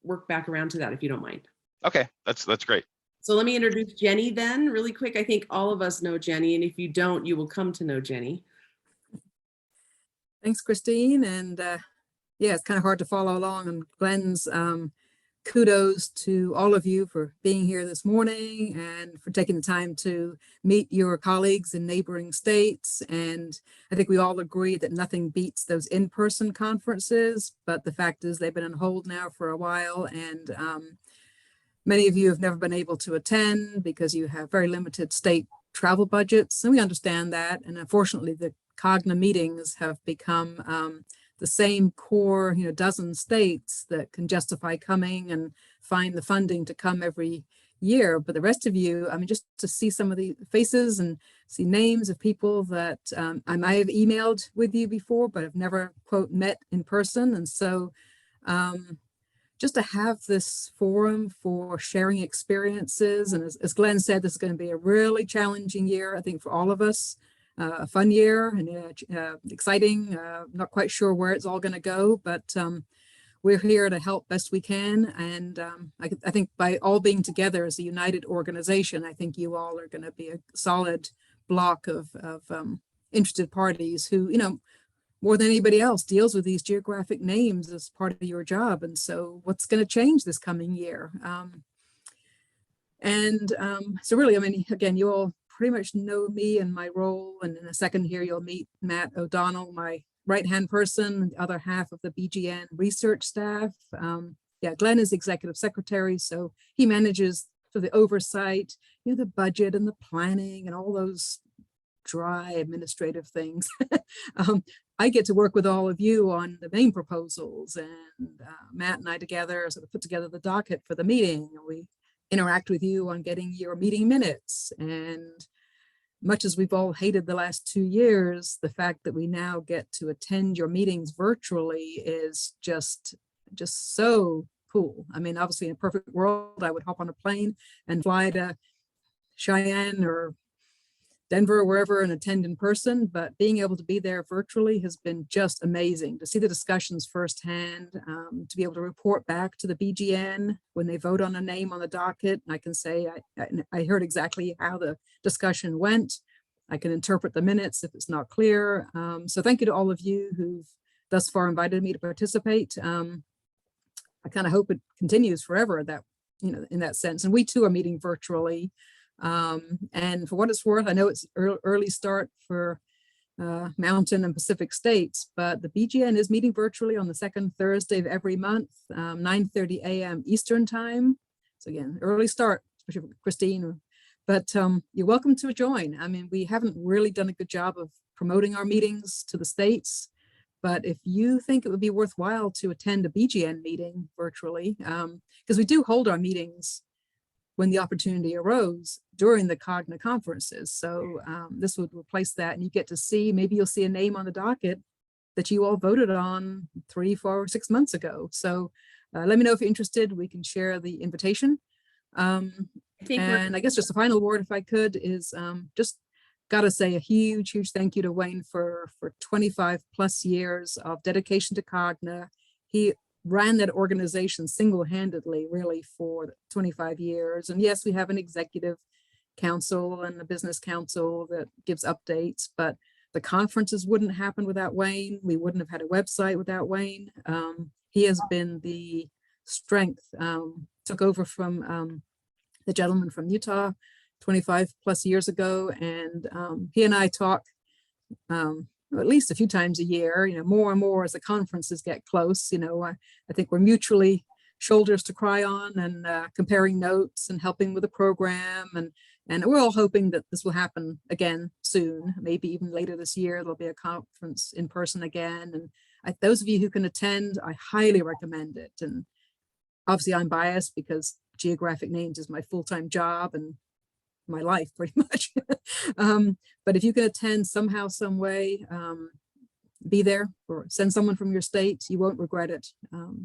work back around to that if you don't mind. Okay, that's great. So let me introduce Jenny then really quick. I think all of us know Jenny, and if you don't, you will come to know Jenny. Thanks, Christine. And yeah, it's kind of hard to follow along on Glenn's. Kudos to all of you for being here this morning and for taking the time to meet your colleagues in neighboring states. And I think we all agree that nothing beats those in-person conferences, but the fact is they've been on hold now for a while. And Many of you have never been able to attend because you have very limited state travel budgets, and we understand that. And unfortunately, the COGNA meetings have become the same core, dozen states that can justify coming and find the funding to come every year. But the rest of you, I mean, just to see some of the faces and see names of people that I might have emailed with you before, but have never, quote, met in person. And so just to have this forum for sharing experiences. And as Glenn said, this is going to be a really challenging year, I think, for all of us. A fun year and exciting. Not quite sure where it's all going to go, but we're here to help best we can. And I think by all being together as a united organization, I think you all are going to be a solid block of interested parties who, more than anybody else, deals with these geographic names as part of your job. And so what's going to change this coming year? So really, I mean, again, you all pretty much know me and my role. And in a second here, you'll meet Matt O'Donnell, my right-hand person, the other half of the BGN research staff. Glenn is executive secretary, so he manages for the oversight, the budget and the planning and all those dry administrative things. I get to work with all of you on the main proposals, and Matt and I together sort of put together the docket for the meeting. We interact with you on getting your meeting minutes. And much as we've all hated the last 2 years, the fact that we now get to attend your meetings virtually is just so cool. I mean, obviously in a perfect world, I would hop on a plane and fly to Cheyenne or Denver or wherever and attend in person, but being able to be there virtually has been just amazing to see the discussions firsthand, to be able to report back to the BGN when they vote on a name on the docket. And I can say, I heard exactly how the discussion went. I can interpret the minutes if it's not clear. So thank you to all of you who've thus far invited me to participate. I kind of hope it continues forever that, in that sense. And we too are meeting virtually. And for what it's worth, I know it's early start for Mountain and Pacific states, but the BGN is meeting virtually on the second Thursday of every month, 9:30 a.m. Eastern time. So again, early start, especially for Christine, but you're welcome to join. I mean, we haven't really done a good job of promoting our meetings to the states, but if you think it would be worthwhile to attend a BGN meeting virtually, because we do hold our meetings when the opportunity arose during the COGNA conferences. So this would replace that, and you get to see, maybe you'll see a name on the docket that you all voted on 3, 4, 6 months ago. So let me know if you're interested. We can share the invitation. And I guess just a final word, if I could, is just got to say a huge, huge thank you to Wayne for 25 plus years of dedication to COGNA. He ran that organization single-handedly really for 25 years. And yes, we have an executive council and a business council that gives updates, but the conferences wouldn't happen without Wayne. We wouldn't have had a website without Wayne. He has been the strength, took over from the gentleman from Utah 25 plus years ago. And he and I talk at least a few times a year, more and more as the conferences get close. I think we're mutually shoulders to cry on and comparing notes and helping with the program. And we're all hoping that this will happen again soon, maybe even later this year. There'll be a conference in person again. And those of you who can attend, I highly recommend it. And obviously I'm biased because geographic names is my full-time job and my life pretty much. But if you can attend somehow, some way, be there or send someone from your state, you won't regret it.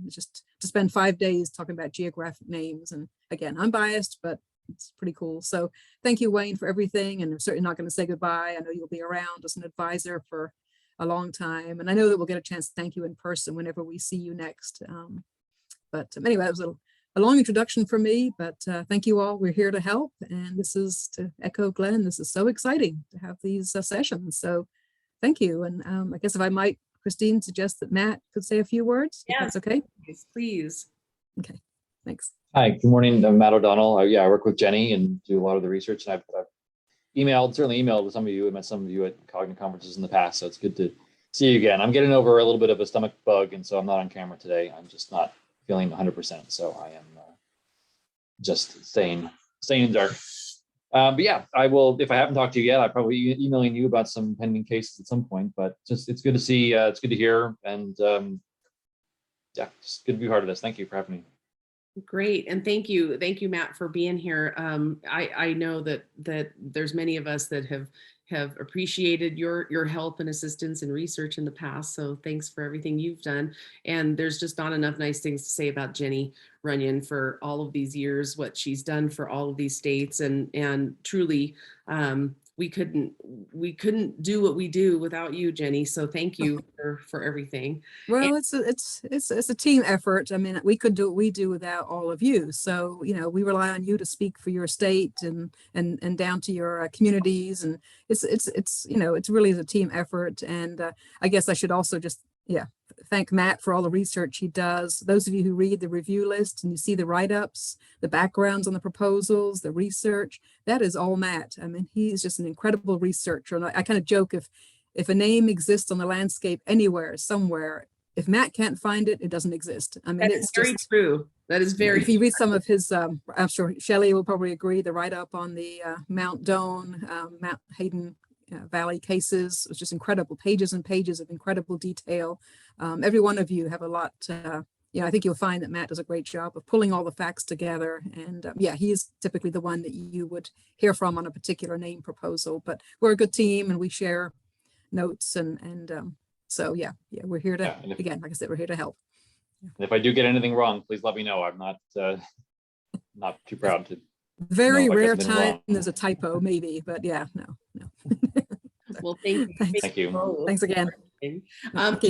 Just to spend 5 days talking about geographic names. And again, I'm biased, but it's pretty cool. So thank you, Wayne, for everything. And I'm certainly not going to say goodbye. I know you'll be around as an advisor for a long time. And I know that we'll get a chance to thank you in person whenever we see you next. But anyway, that was a long introduction for me, but thank you all. We're here to help. And this is, to echo Glenn, this is so exciting to have these sessions. So thank you. And I guess if I might, Christine, suggest that Matt could say a few words. If that's okay. Please. Okay, thanks. Hi, good morning. I'm Matt O'Donnell. I work with Jenny and do a lot of the research. And I've certainly emailed with some of you. I met some of you at COGNA conferences in the past, so it's good to see you again. I'm getting over a little bit of a stomach bug, and so I'm not on camera today. I'm just not feeling 100%. So I am just staying in the dark. But yeah, I will, if I haven't talked to you yet, I'll probably emailing you about some pending cases at some point, but just, it's good to see, it's good to hear. And yeah, it's good to be part of this. Thank you for having me. Great, and thank you, Matt, for being here. I know that there's many of us that have appreciated your help and assistance and research in the past. So thanks for everything you've done. And there's just not enough nice things to say about Jenny Runyon for all of these years, what she's done for all of these states, and truly, we couldn't do what we do without you, Jenny. So thank you for everything. Well, it's a team effort. I mean, we could do what we do without all of you. So, you know, we rely on you to speak for your state and down to your communities. And it's you know, it's really a team effort. And I guess I should also just, thank Matt for all the research he does. Those of you who read the review list and you see the write-ups, the backgrounds on the proposals, the research, that is all Matt. I mean, he's just an incredible researcher. And I kind of joke, if a name exists on the landscape anywhere, somewhere, if Matt can't find it, it doesn't exist. I mean, it's very true. That is very if you read some of his, I'm sure Shelley will probably agree, the write-up on the Mount Doan, Mount Hayden Valley cases was just incredible, pages and pages of incredible detail. Every one of you have a lot. I think you'll find that Matt does a great job of pulling all the facts together. And he is typically the one that you would hear from on a particular name proposal. But we're a good team and we share notes so we're here to, again, like I said, we're here to help. And if I do get anything wrong, please let me know. I'm not too proud to. Very know if I rare got something time wrong. there's a typo, maybe, but no. Well, thank you. Thank you. Thanks again. Jenny,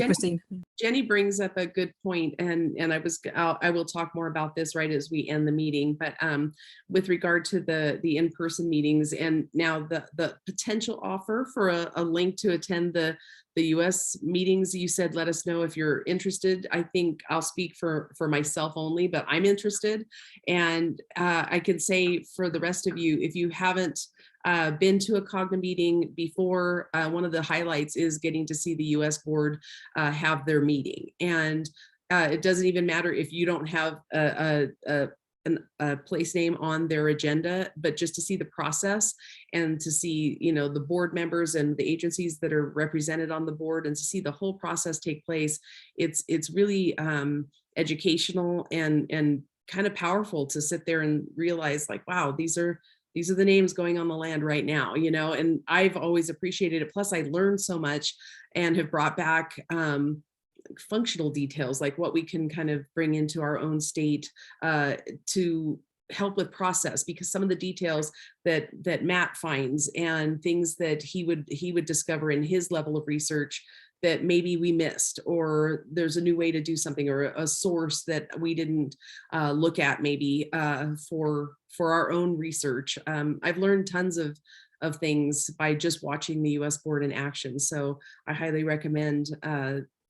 Christine. Jenny brings up a good point, and I will talk more about this right as we end the meeting. But with regard to the in-person meetings, and now the potential offer for a link to attend the U.S. meetings, you said let us know if you're interested. I think I'll speak for myself only, but I'm interested, and I can say for the rest of you, if you haven't been to a COGNA meeting before, one of the highlights is getting to see the U.S. board have their meeting. And it doesn't even matter if you don't have a place name on their agenda, but just to see the process and to see, the board members and the agencies that are represented on the board and to see the whole process take place. It's really educational and kind of powerful to sit there and realize like, wow, these are the names going on the land right now, and I've always appreciated it. Plus I learned so much and have brought back functional details, like what we can kind of bring into our own state to help with process, because some of the details that Matt finds and things that he would discover in his level of research that maybe we missed, or there's a new way to do something, or a source that we didn't look at maybe for our own research. I've learned tons of things by just watching the U.S. board in action. So I highly recommend,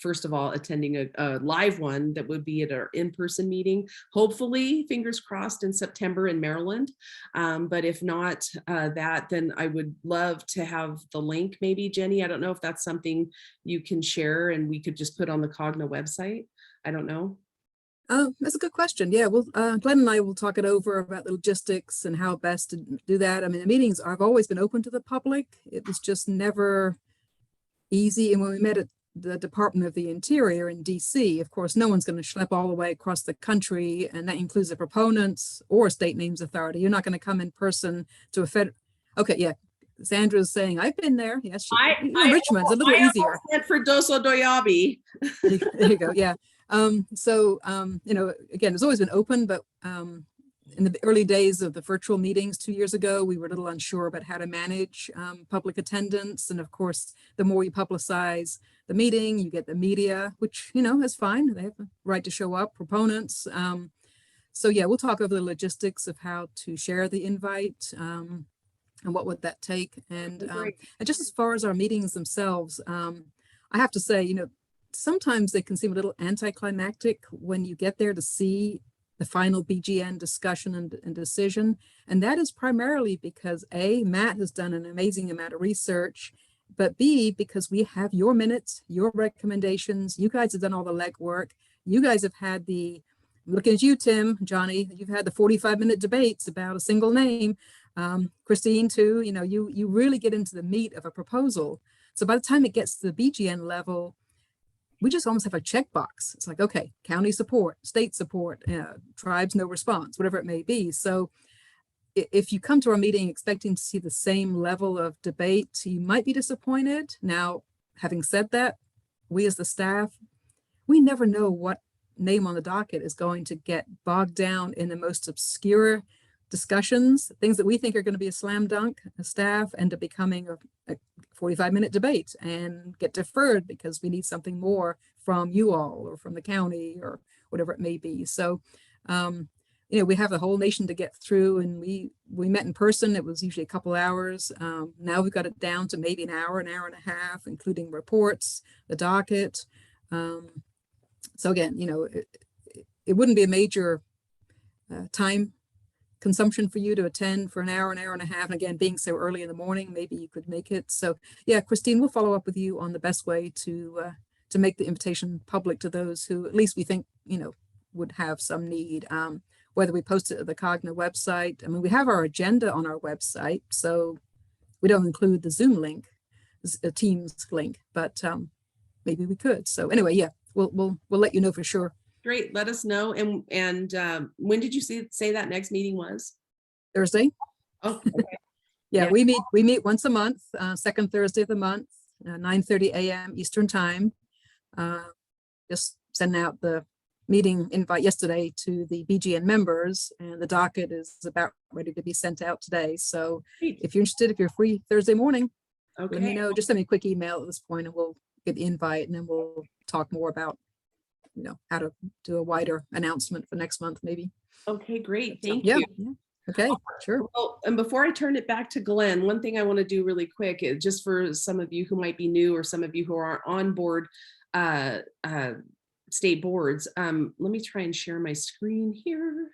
first of all, attending a live one that would be at our in-person meeting, hopefully, fingers crossed, in September in Maryland. But if not that, then I would love to have the link, maybe, Jenny. I don't know if that's something you can share and we could just put on the COGNA website. I don't know. Oh, that's a good question. Yeah, well, Glenn and I will talk it over about the logistics and how best to do that. I mean, the meetings have always been open to the public. It was just never easy. And when we met at the Department of the Interior in DC, of course, no one's going to schlep all the way across the country, and that includes the proponents or State Names Authority. You're not going to come in person to a fed. Okay, yeah. Sandra's saying, I've been there. Yes, Richmond's a little easier. For Doso Doyabi. There you go. Yeah. Again, it's always been open, but in the early days of the virtual meetings 2 years ago, we were a little unsure about how to manage public attendance. And of course, the more you publicize the meeting, you get the media, which, is fine. They have the right to show up, proponents. We'll talk over the logistics of how to share the invite and what would that take. And just as far as our meetings themselves, I have to say, sometimes they can seem a little anticlimactic when you get there to see the final BGN discussion and decision. And that is primarily because A, Matt has done an amazing amount of research, but B, because we have your minutes, your recommendations, you guys have done all the legwork, you guys have had the looking at you, Tim, Johnny, you've had the 45-minute debates about a single name. Christine too, you know, you really get into the meat of a proposal. So by the time it gets to the BGN level, we just almost have a checkbox. It's like, okay, county support, state support, tribes, no response, whatever it may be. So if you come to our meeting expecting to see the same level of debate, you might be disappointed. Now, having said that, we as the staff, we never know what name on the docket is going to get bogged down in the most obscure discussions, things that we think are going to be a slam dunk. The staff end up becoming a 45-minute debate and get deferred because we need something more from you all or from the county or whatever it may be. So, you know, we have the whole nation to get through, and we met in person. It was usually a couple hours. Now we've got it down to maybe an hour and a half, including reports, the docket. So again, you know, it wouldn't be a major time consumption for you to attend for an hour and a half. And again, being so early in the morning, maybe you could make it. So yeah, Christine, we'll follow up with you on the best way to make the invitation public to those who at least we think, you know, would have some need. Whether we post it at the Cogna website. I mean, we have our agenda on our website, so we don't include the Zoom link, a Teams link, but maybe we could. So anyway, yeah, we'll let you know for sure. Great, let us know. And when did you say that next meeting was? Thursday. Oh, okay. Yeah, we meet once a month, second Thursday of the month, 9:30 a.m. Eastern time. Just sending out the meeting invite yesterday to the BGN members, and the docket is about ready to be sent out today. So if you're interested, if you're free Thursday morning, let me know. Just send me a quick email at this point and we'll get the invite, and then we'll talk more about, you know, how to do a wider announcement for next month, maybe. Okay, great. Thank you. you. Okay, sure. Well, and before I turn it back to Glenn, one thing I want to do really quick, just for some of you who might be new or some of you who are on board state boards. Let me try and share my screen here.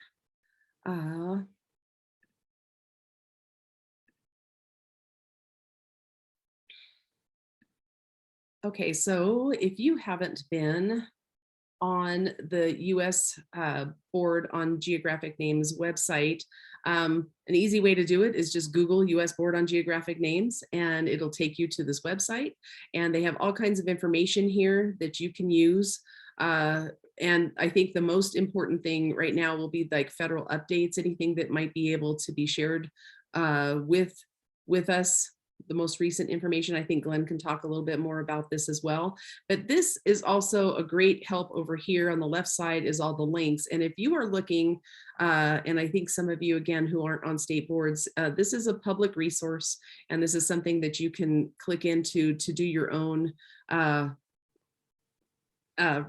Okay, so if you haven't been on the US Board on Geographic Names website, an easy way to do it is just Google US Board on Geographic Names, and it'll take you to this website. And they have all kinds of information here that you can use. And I think the most important thing right now will be like federal updates, anything that might be able to be shared with us. The most recent information, I think Glenn can talk a little bit more about this as well. But this is also a great help over here. On the left side is all the links. And if you are looking, and I think some of you, again, who aren't on state boards, this is a public resource. And this is something that you can click into to do your own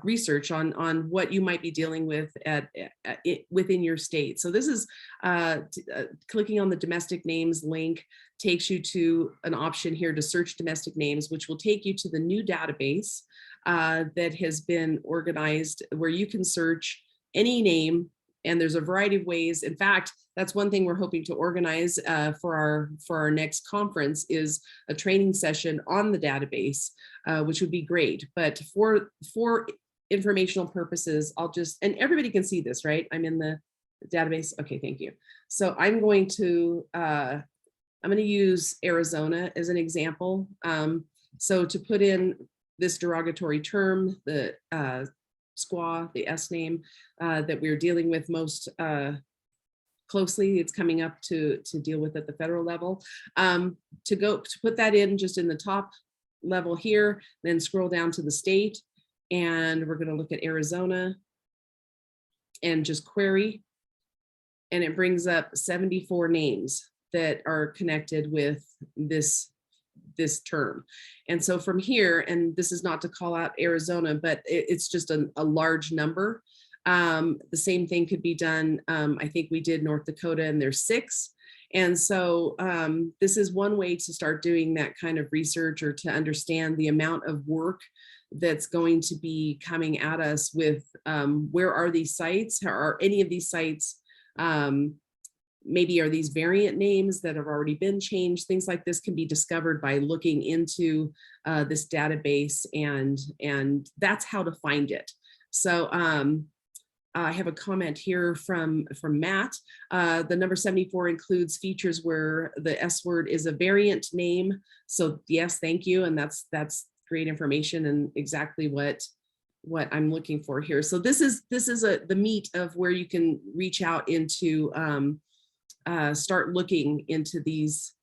research on what you might be dealing with within your state. So this is clicking on the domestic names link takes you to an option here to search domestic names, which will take you to the new database that has been organized where you can search any name. And there's a variety of ways. In fact, that's one thing we're hoping to organize for our next conference is a training session on the database, which would be great. But for informational purposes, I'll just, and everybody can see this, right? I'm in the database. Okay, thank you. So I'm going to use Arizona as an example. So to put in this derogatory term, the SQA, the S name that we're dealing with most closely, it's coming up to deal with at the federal level. To put that in just in the top level here, then scroll down to the state, and we're going to look at Arizona and just query, and it brings up 74 names that are connected with this term. And so from here, and this is not to call out Arizona, but it's just a large number. The same thing could be done. I think we did North Dakota, and there's 6. And so this is one way to start doing that kind of research, or to understand the amount of work that's going to be coming at us with where are these sites? Are any of these sites maybe are these variant names that have already been changed? Things like this can be discovered by looking into this database, and that's how to find it. So I have a comment here from Matt. The number 74 includes features where the S word is a variant name. So yes, thank you. And that's great information and exactly what I'm looking for here. So this is the meat of where you can reach out into, start looking into these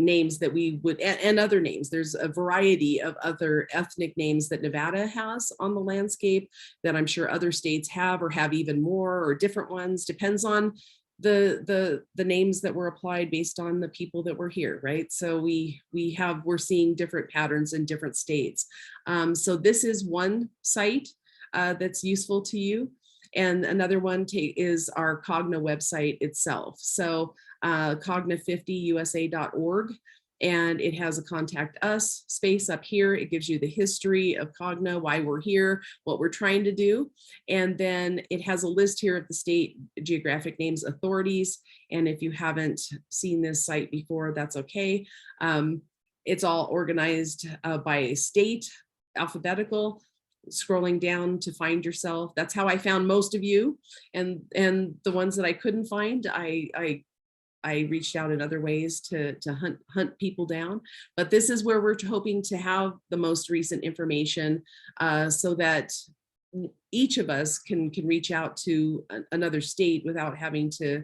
names that we would, and other names. There's a variety of other ethnic names that Nevada has on the landscape that I'm sure other states have or have even more or different ones. Depends on the names that were applied based on the people that were here, right? So we're seeing different patterns in different states. So this is one site that's useful to you. And another one is our Cogna website itself. So cogna50usa.org, and it has a contact us space up here. It gives you the history of Cogna, why we're here, what we're trying to do. And then it has a list here of the state geographic names authorities. And if you haven't seen this site before, that's okay. It's all organized by state, alphabetical. Scrolling down to find yourself. That's how I found most of you. And the ones that I couldn't find, I reached out in other ways to hunt people down. But this is where we're hoping to have the most recent information so that each of us can reach out to another state without having to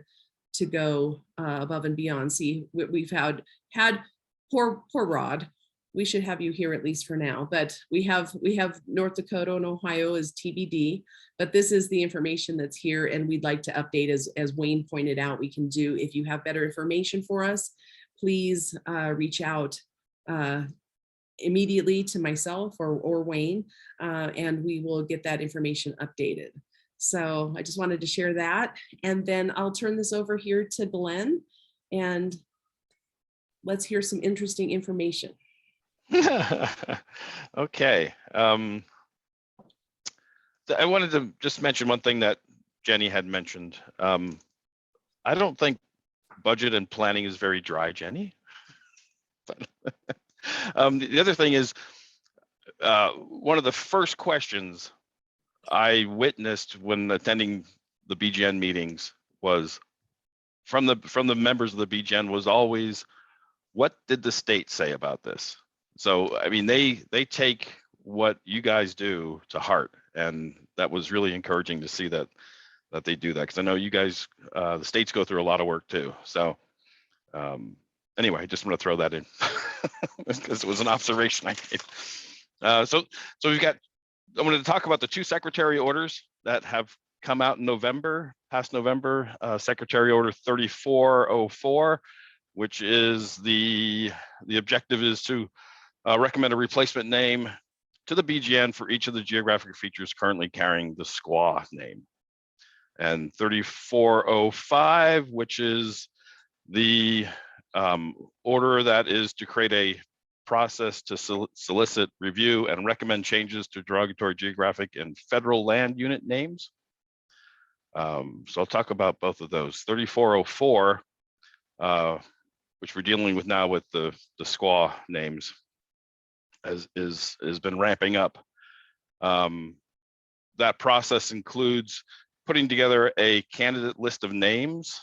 go above and beyond. See, we've had poor Rod. We should have you here at least for now, but we have North Dakota and Ohio as TBD, but this is the information that's here and we'd like to update as Wayne pointed out, we can do. If you have better information for us, please reach out immediately to myself or Wayne, and we will get that information updated. So I just wanted to share that. And then I'll turn this over here to Glenn and let's hear some interesting information. Okay. I wanted to just mention one thing that Jenny had mentioned. I don't think budget and planning is very dry, Jenny. The other thing is, one of the first questions I witnessed when attending the BGN meetings was from the members of the BGN was always, what did the state say about this? So, I mean, they take what you guys do to heart, and that was really encouraging to see that they do that, because I know you guys, the states go through a lot of work too. So anyway, I just want to throw that in because it was an observation I made. So we've got, I wanted to talk about the 2 secretary orders that have come out in November, past November, Secretary Order 3404, which is the objective is to recommend a replacement name to the BGN for each of the geographic features currently carrying the SQUA name. And 3405, which is the order that is to create a process to solicit, review, and recommend changes to derogatory geographic and federal land unit names. So I'll talk about both of those. 3404, which we're dealing with now with the SQUA names, has been ramping up. That process includes putting together a candidate list of names.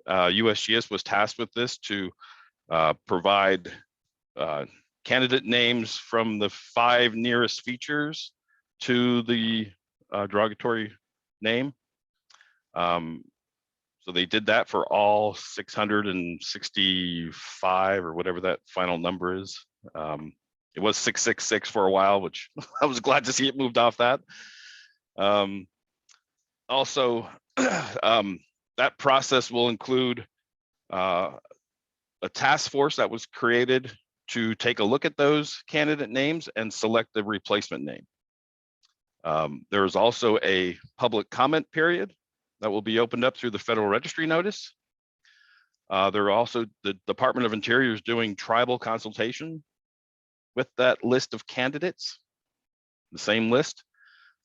USGS was tasked with this to provide candidate names from the 5 nearest features to the derogatory name. So they did that for all 665 or whatever that final number is. It was 666 for a while, which I was glad to see it moved off that. Also, that process will include a task force that was created to take a look at those candidate names and select the replacement name. There is also a public comment period that will be opened up through the Federal Registry notice. There are also the Department of Interior is doing tribal consultation with that list of candidates, the same list.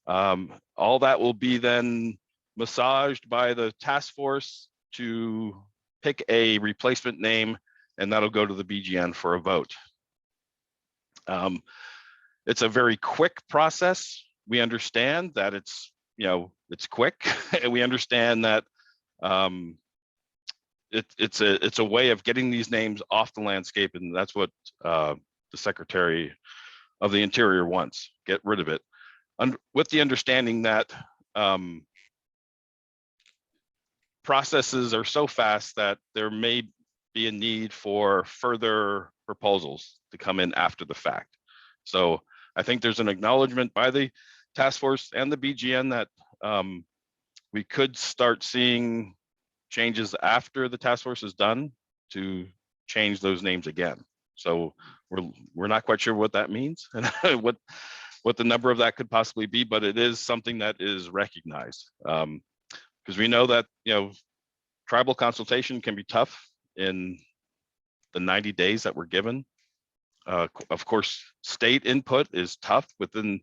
All that will be then massaged by the task force to pick a replacement name, and that'll go to the BGN for a vote. It's a very quick process. We understand that it's it's quick and we understand that it's a way of getting these names off the landscape, and that's what the Secretary of the Interior wants. Get rid of it, with the understanding that processes are so fast that there may be a need for further proposals to come in after the fact. So I think there's an acknowledgement by the task force and the BGN that we could start seeing changes after the task force is done to change those names again. So we're not quite sure what that means and what the number of that could possibly be, but it is something that is recognized. Because we know that, tribal consultation can be tough in the 90 days that we're given. Of course, state input is tough within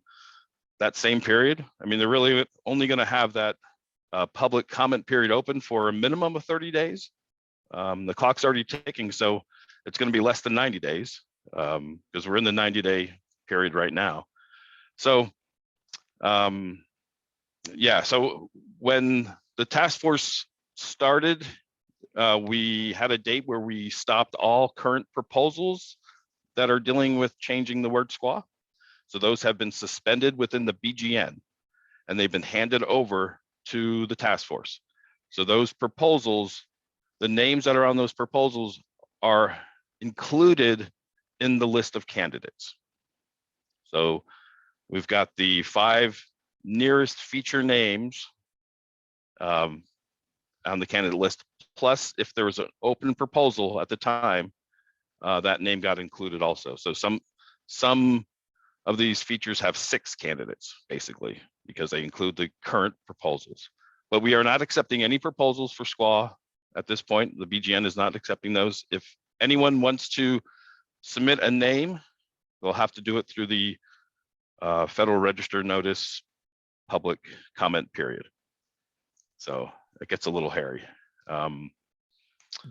that same period. I mean, they're really only going to have that public comment period open for a minimum of 30 days. The clock's already ticking, so it's going to be less than 90 days because we're in the 90-day period right now. So, yeah, so when the task force started, we had a date where we stopped all current proposals that are dealing with changing the word squaw. So those have been suspended within the BGN and they've been handed over to the task force. So those proposals, the names that are on those proposals are included in the list of candidates. So we've got the 5 nearest feature names on the candidate list. Plus, if there was an open proposal at the time, that name got included also. So some of these features have 6 candidates, basically, because they include the current proposals. But we are not accepting any proposals for SQUA at this point. The BGN is not accepting those. If anyone wants to submit a name, they'll have to do it through the Federal Register notice public comment period. So it gets a little hairy. Can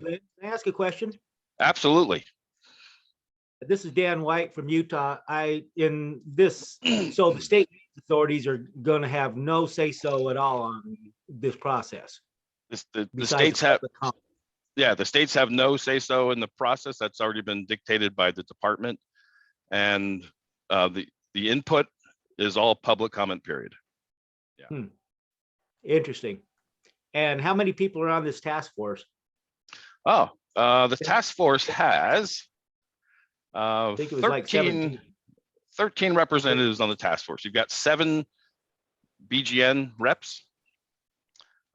I ask a question? Absolutely. This is Dan White from Utah. So the state authorities are going to have no say-so at all on this process. The states have, the states have no say-so in the process. That's already been dictated by the department, and the input is all public comment period. Yeah. Interesting. And how many people are on this task force? Oh, the task force has I think it was like 17. 13 representatives on the task force. You've got 7 BGN reps.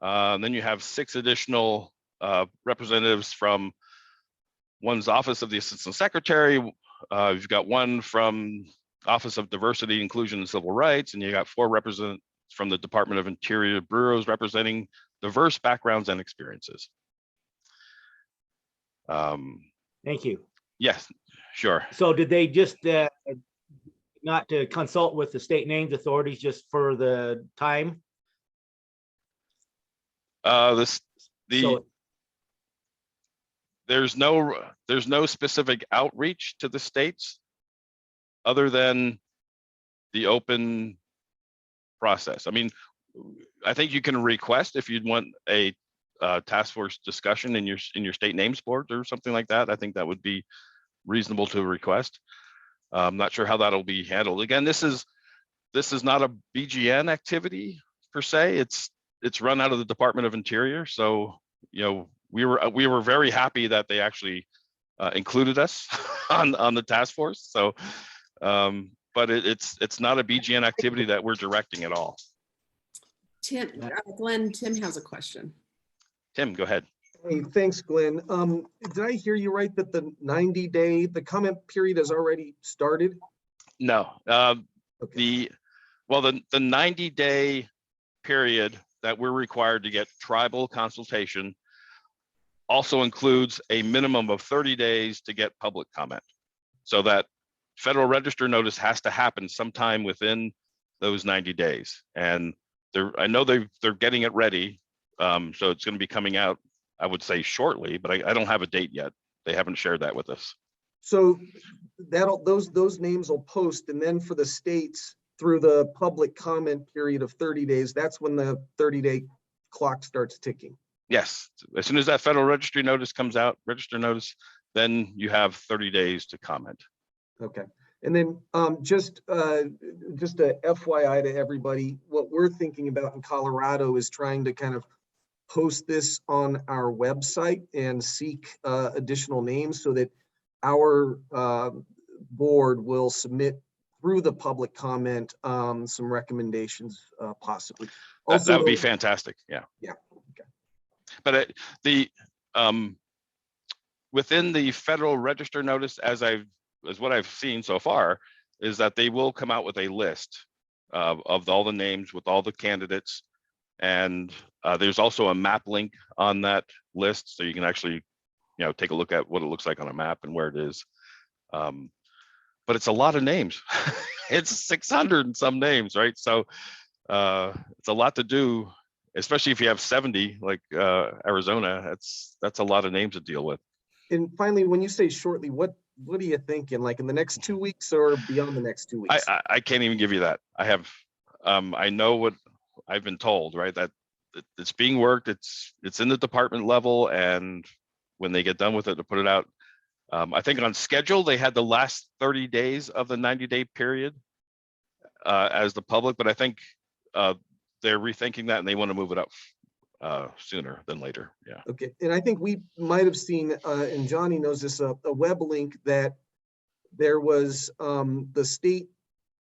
Then you have 6 additional representatives from one's Office of the Assistant Secretary. You've got 1 from Office of Diversity, Inclusion, and Civil Rights, and you got 4 representatives from the Department of Interior bureaus representing diverse backgrounds and experiences. Thank you. Yes, sure. So did they just not to consult with the state names authorities just for the time? There's no specific outreach to the states other than the open process. I mean, I think you can request if you'd want a task force discussion in your state names board or something like that. I think that would be reasonable to request. I'm not sure how that'll be handled. Again, this is not a BGN activity per se. It's run out of the Department of Interior. So, we were very happy that they actually included us on the task force. So, but it's not a BGN activity that we're directing at all. Glenn, Tim has a question. Tim, go ahead. Hey, thanks, Glenn. Did I hear you right that the 90-day, the comment period has already started? No, the 90-day period that we're required to get tribal consultation also includes a minimum of 30 days to get public comment. So that Federal Register notice has to happen sometime within those 90 days. And I know they're getting it ready. So it's going to be coming out, I would say shortly, but I don't have a date yet. They haven't shared that with us. So those names will post, and then for the states, through the public comment period of 30 days, that's when the 30-day clock starts ticking. Yes, as soon as that federal registry notice comes out, register notice, then you have 30 days to comment. Okay. And then just a FYI to everybody, what we're thinking about in Colorado is trying to kind of post this on our website and seek additional names so that our board will submit through the public comment some recommendations possibly. That would be fantastic. Yeah. Yeah. Okay. But within the federal register notice, as what I've seen so far, is that they will come out with a list of all the names with all the candidates. And there's also a map link on that list. So you can actually, take a look at what it looks like on a map and where it is. But it's a lot of names. It's 600 and some names, right? So it's a lot to do, especially if you have 70 like Arizona. That's a lot of names to deal with. And finally, when you say shortly, what are you thinking? Like in the next 2 weeks or beyond the next 2 weeks? I can't even give you that. I know what I've been told, right? That it's being worked. It's in the department level, and when they get done with it, to put it out. I think on schedule, they had the last 30 days of the 90-day period as the public, but I think they're rethinking that and they want to move it up sooner than later. Yeah. Okay. And I think we might have seen, and Johnny knows this, a web link that there was the state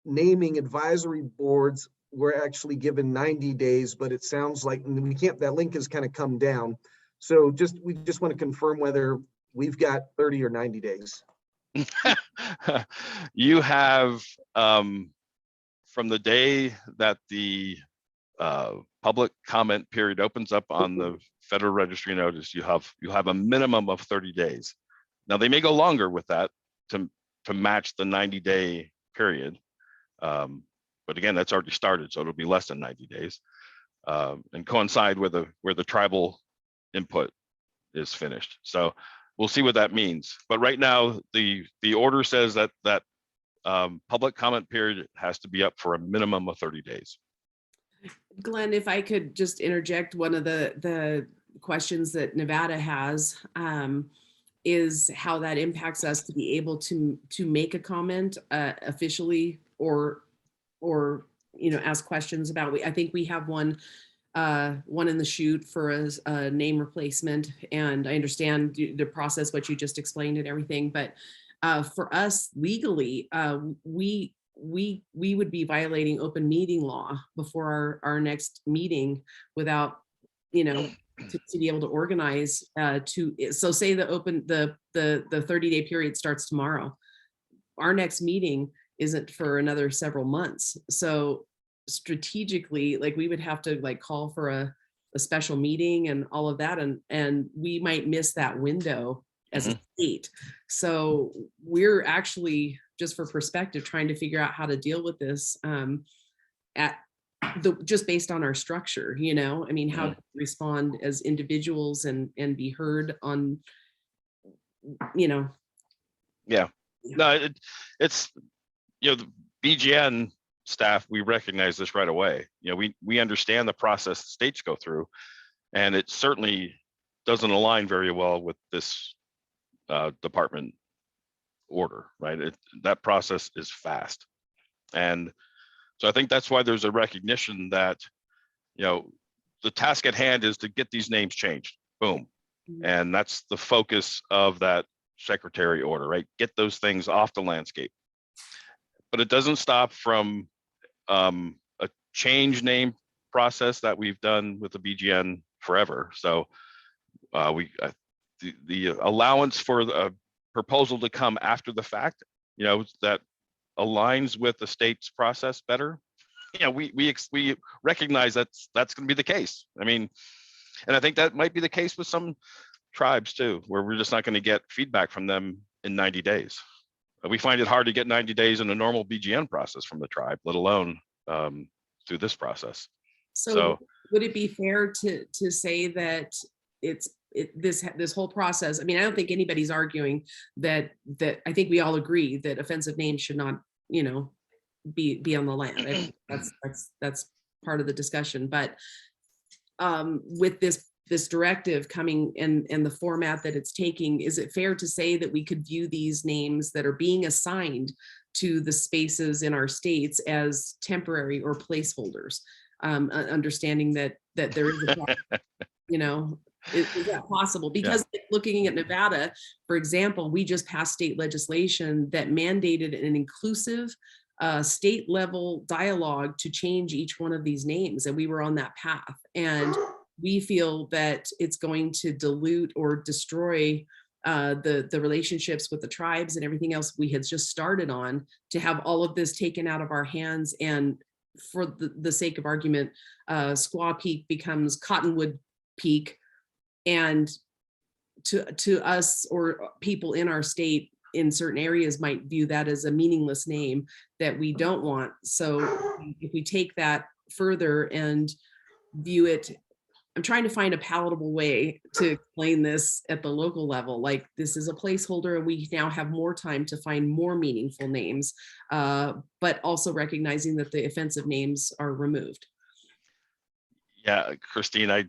naming advisory boards were actually given 90 days, but it sounds like that link has kind of come down. So we just want to confirm whether we've got 30 or 90 days. You have from the day that the public comment period opens up on the federal registry notice, you have a minimum of 30 days. Now they may go longer with that to match the 90-day period. But again, that's already started, so it'll be less than 90 days and coincide with where the tribal input is finished. So we'll see what that means. But right now, the order says that public comment period has to be up for a minimum of 30 days. Glenn, if I could just interject, one of the questions that Nevada has is how that impacts us to be able to make a comment officially or ask questions about. I think we have one in the chute for a name replacement, and I understand the process, what you just explained and everything, but for us legally, we would be violating open meeting law before our next meeting without, to be able to organize so say the 30-day period starts tomorrow. Our next meeting isn't for another several months. So strategically, like we would have to call for a special meeting and all of that. And we might miss that window as a state. So we're actually, just for perspective, trying to figure out how to deal with this just based on our structure, how to respond as individuals and be heard on, Yeah, no, it's, the BGN staff, we recognize this right away. We understand the process the states go through, and it certainly doesn't align very well with this department order, right? That process is fast. And so I think that's why there's a recognition that, the task at hand is to get these names changed, boom. And that's the focus of that secretary order, right? Get those things off the landscape. But it doesn't stop from a change name process that we've done with the BGN forever. So the allowance for the proposal to come after the fact, that aligns with the state's process better. We recognize that's going to be the case. I mean, and I think that might be the case with some tribes too, where we're just not going to get feedback from them in 90 days. We find it hard to get 90 days in a normal BGN process from the tribe, let alone through this process. So would it be fair to say that this whole process, I mean, I don't think anybody's arguing that I think we all agree that offensive names should not, be on the land. That's part of the discussion. But with this directive coming and the format that it's taking, is it fair to say that we could view these names that are being assigned to the spaces in our states as temporary or placeholders? Understanding that there is a, you know, is that possible? Because looking at Nevada, for example, we just passed state legislation that mandated an inclusive state level dialogue to change each one of these names. And we were on that path. And we feel that it's going to dilute or destroy the relationships with the tribes and everything else we had just started on, to have all of this taken out of our hands. And for the sake of argument, Squaw Peak becomes Cottonwood Peak. And to us, or people in our state in certain areas might view that as a meaningless name that we don't want. So if we take that further and view it, I'm trying to find a palatable way to explain this at the local level. Like, this is a placeholder and we now have more time to find more meaningful names, but also recognizing that the offensive names are removed. Yeah, Christine, I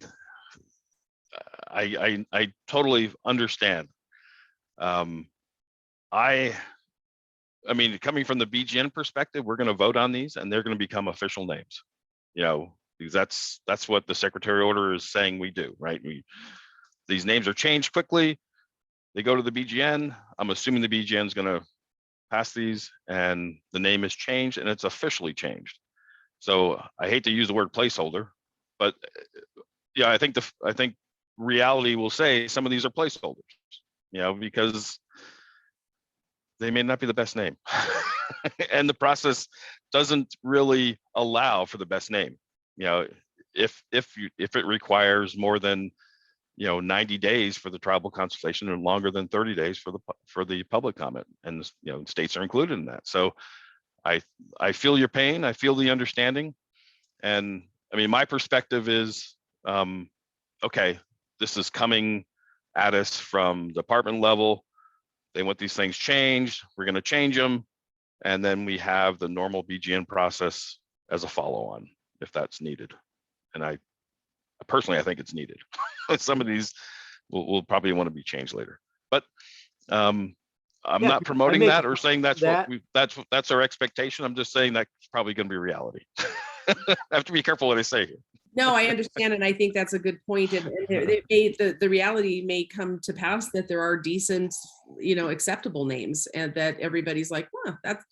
totally understand. I mean, coming from the BGN perspective, we're going to vote on these and they're going to become official names, you know, because that's what the secretary order is saying we do, right? These names are changed quickly. They go to the BGN. I'm assuming the BGN is going to pass these and the name is changed and it's officially changed. So I hate to use the word placeholder, but yeah, I think reality will say some of these are placeholders, you know, because they may not be the best name. And the process doesn't really allow for the best name. You know, if it requires more than, you know, 90 days for the tribal consultation and longer than 30 days for the public comment, and, you know, states are included in that. So I feel your pain. I feel the understanding. And I mean, my perspective is, okay, this is coming at us from department level. They want these things changed. We're going to change them. And then we have the normal BGN process as a follow-on if that's needed. And I personally think it's needed. Some of these will probably want to be changed later. But I'm not promoting that or saying that's that's our expectation. I'm just saying that's probably going to be reality. I have to be careful what I say here. No, I understand, and I think that's a good point. And the reality may come to pass that there are decent, you know, acceptable names, and that everybody's like, "Huh, that's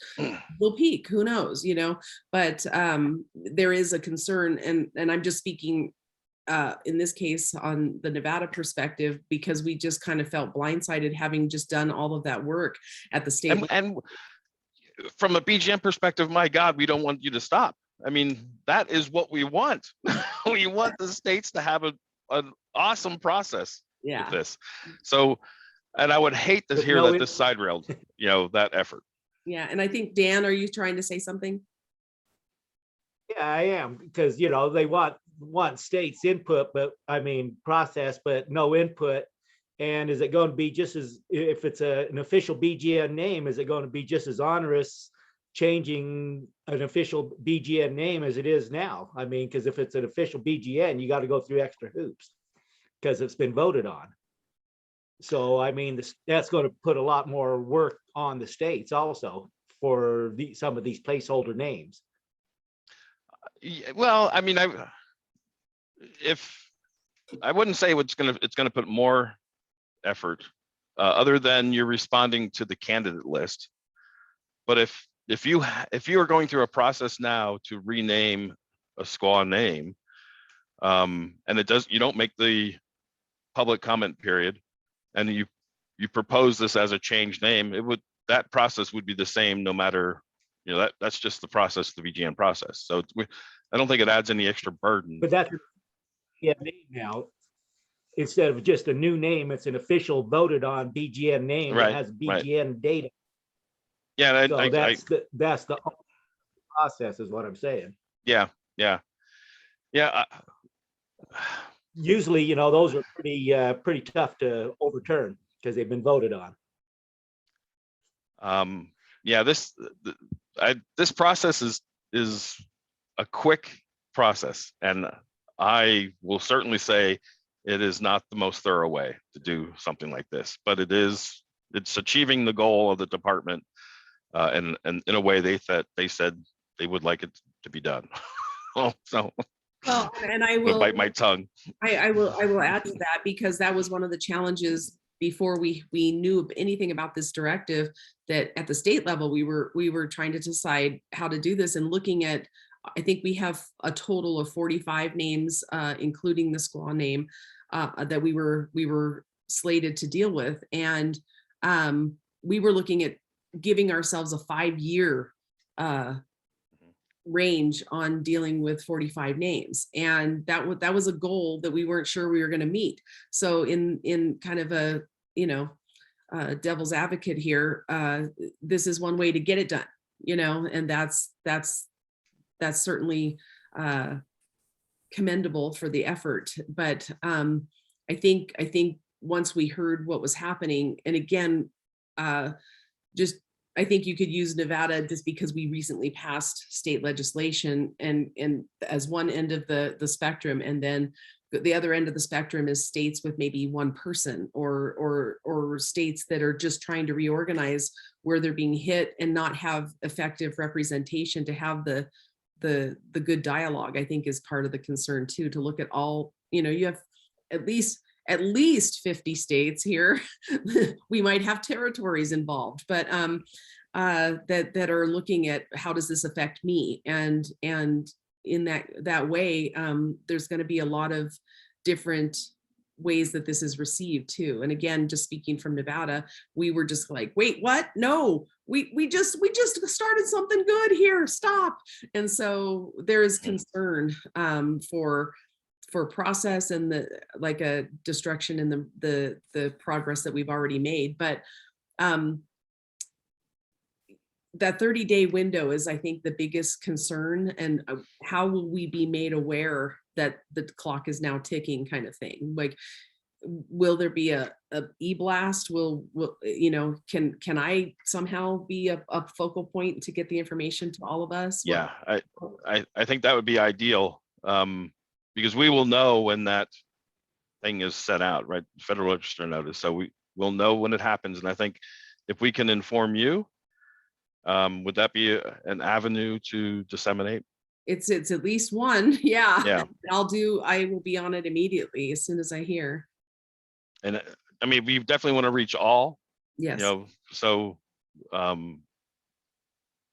Little Peak." Who knows, you know? But there is a concern, and I'm just speaking in this case on the Nevada perspective, because we just kind of felt blindsided having just done all of that work at the state. And from a BGN perspective, my God, we don't want you to stop. I mean, that is what we want. We want the states to have an awesome process with this. So, and I would hate to hear that this side railed, you know, that effort. Yeah, and I think, Dan, are you trying to say something? Yeah, I am, because, you know, they want states input, but I mean, process, but no input. And is it going to be just as, if it's an official BGN name, is it going to be just as onerous changing an official BGN name as it is now? I mean, because if it's an official BGN, you got to go through extra hoops because it's been voted on. So, I mean, that's going to put a lot more work on the states also for some of these placeholder names. Well, I mean, I wouldn't say it's going to put more effort other than you're responding to the candidate list. But if you are going through a process now to rename a squaw name, and you don't make the public comment period, and you propose this as a changed name, that process would be the same no matter, you know, that's just the process, the BGN process. So I don't think it adds any extra burden. But that's name now. Instead of just a new name, it's an official voted on BGN name that has BGN data. Yeah, so that's the process, is what I'm saying. Yeah. Usually, you know, those are pretty tough to overturn because they've been voted on. Yeah, this process is a quick process, and I will certainly say it is not the most thorough way to do something like this, but it's achieving the goal of the department, and in a way they said they would like it to be done. So Well, and I I'm gonna will bite my tongue. I will add to that, because that was one of the challenges before we knew anything about this directive, that at the state level, we were trying to decide how to do this, and looking at, I think we have a total of 45 names, including the squaw name, that we were slated to deal with. And we were looking at giving ourselves a 5-year range on dealing with 45 names, and that was a goal that we weren't sure we were going to meet. So in kind of a devil's advocate here, this is one way to get it done, and that's certainly commendable for the effort. But I think once we heard what was happening, and again, I think you could use Nevada just because we recently passed state legislation, and as one end of the spectrum, and then the other end of the spectrum is states with maybe one person, or states that are just trying to reorganize, where they're being hit and not have effective representation to have the good dialogue. I think is part of the concern too, to look at all, you have at least 50 states here. We might have territories involved, but that are looking at, how does this affect me? And in that way, there's going to be a lot of different ways that this is received too. And again, just speaking from Nevada, we were just like, wait, what? No, we just started something good here. Stop. And so there is concern for process, and like a destruction in the progress that we've already made. But that 30-day window is, I think, the biggest concern, and how will we be made aware that the clock is now ticking, kind of thing. Like, will there be a e-blast? Can I somehow be a focal point to get the information to all of us? Yeah, I think that would be ideal, because we will know when that thing is set out, right? Federal Register notice. So we'll know when it happens. And I think if we can inform you, would that be an avenue to disseminate? It's at least one. Yeah. Yeah. I will be on it immediately as soon as I hear. And I mean, we definitely want to reach all. Yes. So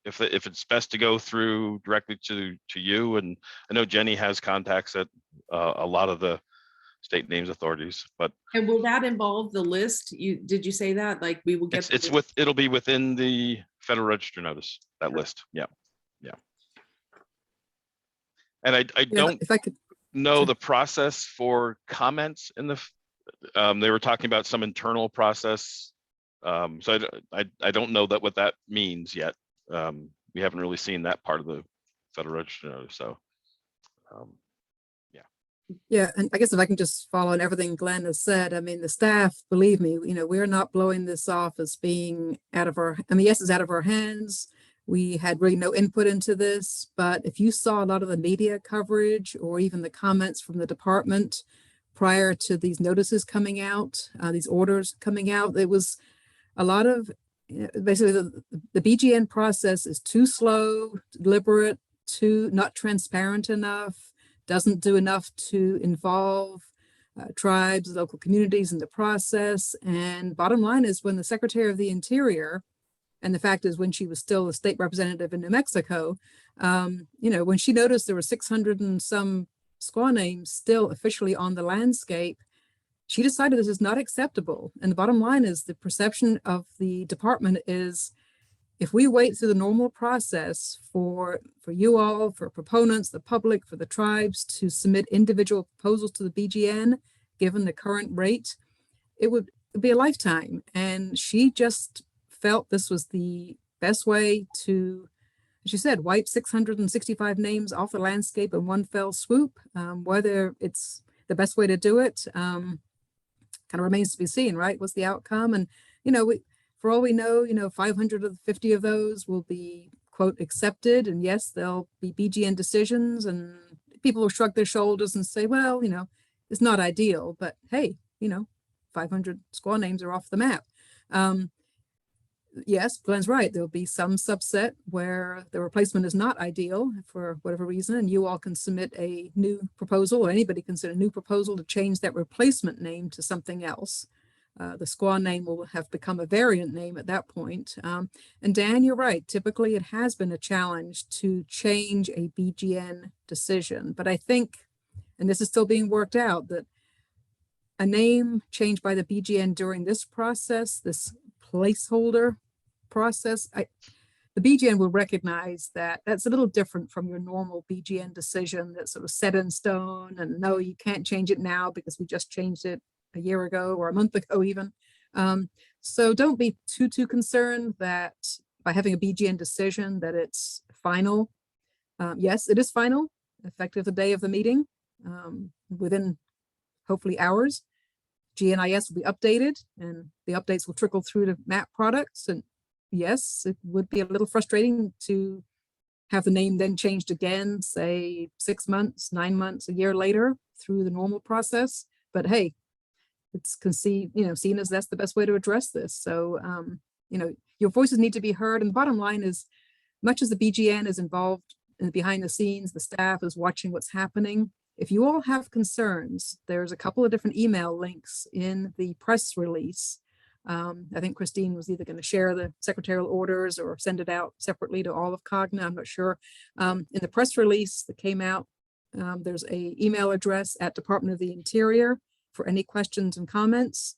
if it's best to go through directly to you, and I know Jenny has contacts at a lot of the state names authorities, but. And will that involve the list? Did you say that? Like, we will get. It'll be within the Federal Register notice, that list. Yeah. And I don't know the process for comments in the, they were talking about some internal process. So I don't know what that means yet. We haven't really seen that part of the Federal Register notice, so. Yeah, and I guess if I can just follow on everything Glenn has said, I mean, the staff, believe me, we're not blowing this off as being yes, it's out of our hands. We had really no input into this, but if you saw a lot of the media coverage, or even the comments from the department prior to these notices coming out, these orders coming out, it was a lot of, basically the BGN process is too slow, deliberate, too not transparent enough, doesn't do enough to involve tribes, local communities in the process. And bottom line is, when the Secretary of the Interior, and the fact is when she was still a state representative in New Mexico, when she noticed there were 600 and some squaw names still officially on the landscape, she decided this is not acceptable. And the bottom line is, the perception of the department is, if we wait through the normal process for you all, for proponents, the public, for the tribes to submit individual proposals to the BGN, given the current rate, it would be a lifetime. And she just felt this was the best way to, as you said, wipe 665 names off the landscape in one fell swoop. Whether it's the best way to do it kind of remains to be seen, right? What's the outcome? And, for all we know, 550 of those will be quote, accepted. And yes, there'll be BGN decisions and people will shrug their shoulders and say, well, it's not ideal, but hey, 500 squaw names are off the map. Yes, Glenn's right. There'll be some subset where the replacement is not ideal for whatever reason, and you all can submit a new proposal, or anybody can submit a new proposal to change that replacement name to something else. The squaw name will have become a variant name at that point. And Dan, you're right. Typically, it has been a challenge to change a BGN decision, but I think, and this is still being worked out, that a name changed by the BGN during this process, this placeholder process, the BGN will recognize that that's a little different from your normal BGN decision that's sort of set in stone and no, you can't change it now because we just changed it a year ago or a month ago even. So don't be too concerned that by having a BGN decision that it's final. Yes, it is final, effective the day of the meeting, within hopefully hours. GNIS will be updated and the updates will trickle through to map products. And yes, it would be a little frustrating to have the name then changed again, say 6 months, 9 months, a year later through the normal process. But hey, it's seen as that's the best way to address this. So, your voices need to be heard. And the bottom line is, much as the BGN is involved in behind the scenes, the staff is watching what's happening. If you all have concerns, there's a couple of different email links in the press release. I think Christine was either going to share the secretarial orders or send it out separately to all of Cogna. I'm not sure. In the press release that came out, there's a email address at Department of the Interior for any questions and comments,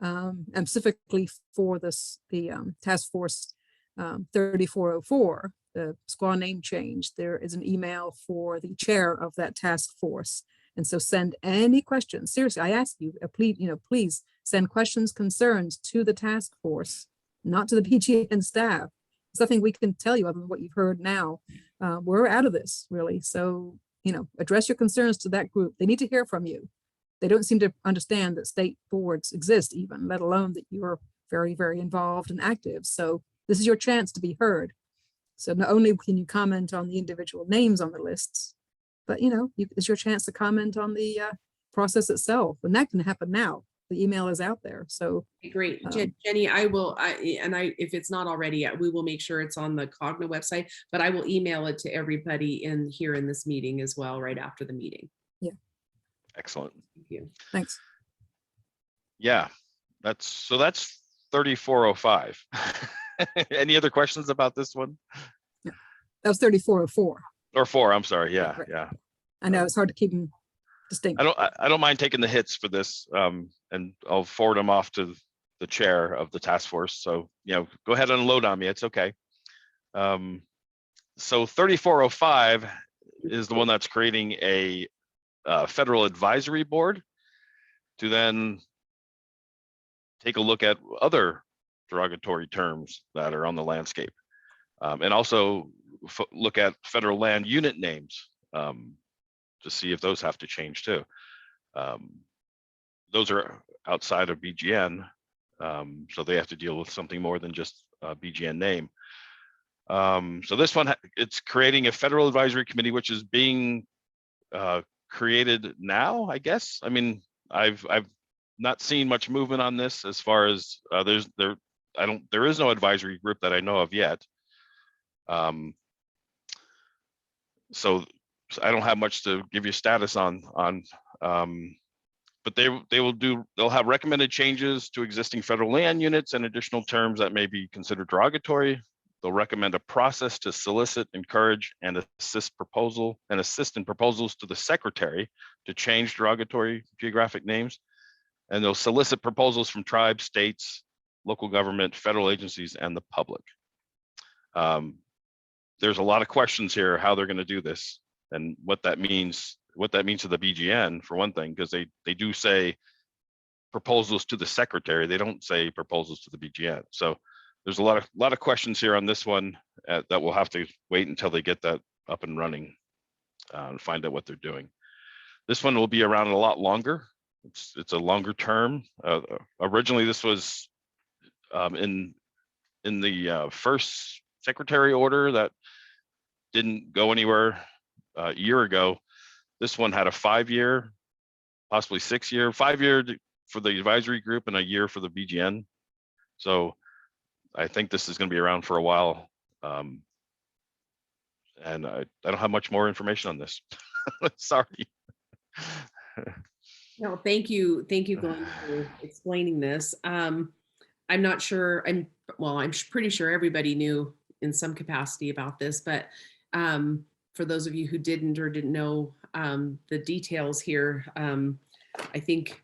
and specifically for the Task Force 3404, the squaw name change. There is an email for the chair of that task force. And so send any questions. Seriously, I ask you, please send questions, concerns to the task force, not to the BGN staff. There's nothing we can tell you other than what you've heard now. We're out of this, really. So, address your concerns to that group. They need to hear from you. They don't seem to understand that state boards exist even, let alone that you're very, very involved and active. So this is your chance to be heard. So not only can you comment on the individual names on the lists, but it's your chance to comment on the process itself, and that can happen now. The email is out there. So great, Jenny. If it's not already, we will make sure it's on the Cogna website. But I will email it to everybody here in this meeting as well, right after the meeting. Yeah. Excellent. Thank you. Thanks. Yeah, that's 3405. Any other questions about this one? Yeah. That was 3404. Or 4, I'm sorry. Yeah, Right. yeah. I know it's hard to keep them distinct. I don't mind taking the hits for this, and I'll forward them off to the chair of the task force. So, go ahead and unload on me. It's okay. So 3405 is the one that's creating a federal advisory board to then take a look at other derogatory terms that are on the landscape, and also look at federal land unit names to see if those have to change too. Those are outside of BGN, so they have to deal with something more than just a BGN name. So this one, it's creating a federal advisory committee, which is being created now, I guess. I mean, I've not seen much movement on this as far as there is no advisory group that I know of yet. So I don't have much to give you status on, but they'll have recommended changes to existing federal land units and additional terms that may be considered derogatory. They'll recommend a process to solicit, encourage, and assist in proposals to the secretary to change derogatory geographic names. And they'll solicit proposals from tribes, states, local government, federal agencies, and the public. There's a lot of questions here how they're going to do this and what that means to the BGN, for one thing, because they do say proposals to the secretary. They don't say proposals to the BGN. So there's a lot of questions here on this one that we'll have to wait until they get that up and running and find out what they're doing. This one will be around a lot longer. It's a longer term. Originally, this was in the first secretary order that didn't go anywhere a year ago. This one had a 5-year, possibly 6-year, 5-year for the advisory group and a year for the BGN. So I think this is going to be around for a while. And I don't have much more information on this. Sorry. No, thank you, Glenn, for explaining this. I'm not sure, I'm pretty sure everybody knew in some capacity about this, but for those of you who didn't or didn't know the details here, I think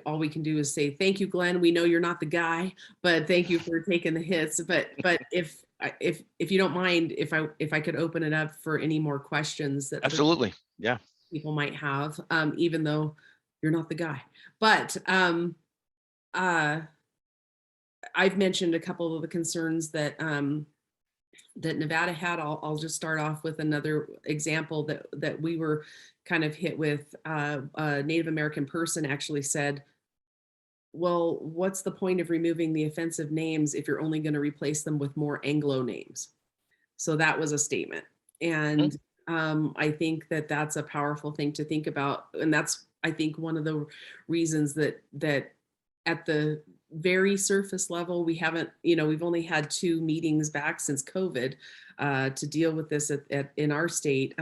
all we can do is say, thank you, Glenn. We know you're not the guy, but thank you for taking the hits. But if you don't mind, if I could open it up for any more questions that Absolutely, yeah, people might have, even though you're not the guy. But I've mentioned a couple of the concerns that that Nevada had. I'll just start off with another example that we were kind of hit with. A Native American person actually said, well, what's the point of removing the offensive names if you're only going to replace them with more Anglo names? So that was a statement. And I think that that's a powerful thing to think about. And that's, I think, one of the reasons that at the very surface level, we haven't, we've only had 2 meetings back since COVID to deal with this in our state.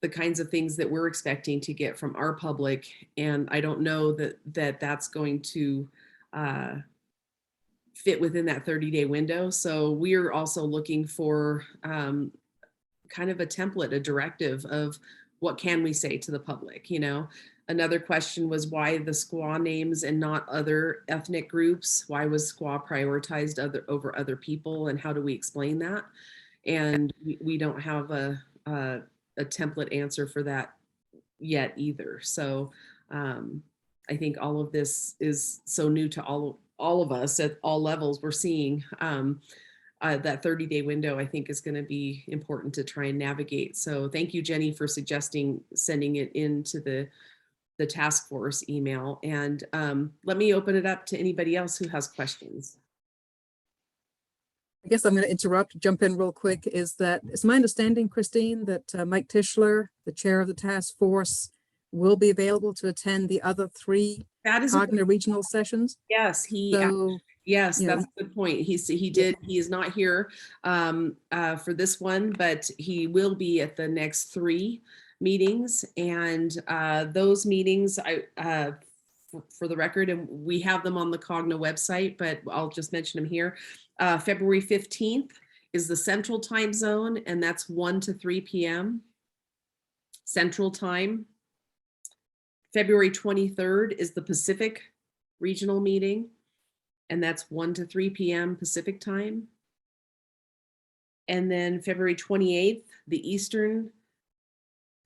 The kinds of things that we're expecting to get from our public. And I don't know that that's going to fit within that 30-day window. So we're also looking for kind of a template, a directive of what can we say to the public. Another question was why the Squaw names and not other ethnic groups? Why was Squaw prioritized over other people, and how do we explain that? And we don't have a template answer for that yet either. So I think all of this is so new to all of us at all levels. We're seeing that 30-day window, I think, is going to be important to try and navigate. So thank you, Jenny, for suggesting sending it into the task force email. And let me open it up to anybody else who has questions. I guess I'm going to jump in real quick. It's my understanding, Christine, that Mike Tischler, the chair of the task force, will be available to attend the other 3 Cogna regional sessions. Yes, yes, that's a good point. He is not here for this one, but he will be at the next 3 meetings. And those meetings, for the record, and we have them on the Cogna website, but I'll just mention them here. February 15th is the Central Time Zone, and that's 1 to 3 p.m. Central Time. February 23rd is the Pacific Regional Meeting, and that's 1 to 3 p.m. Pacific Time. And then February 28th, the Eastern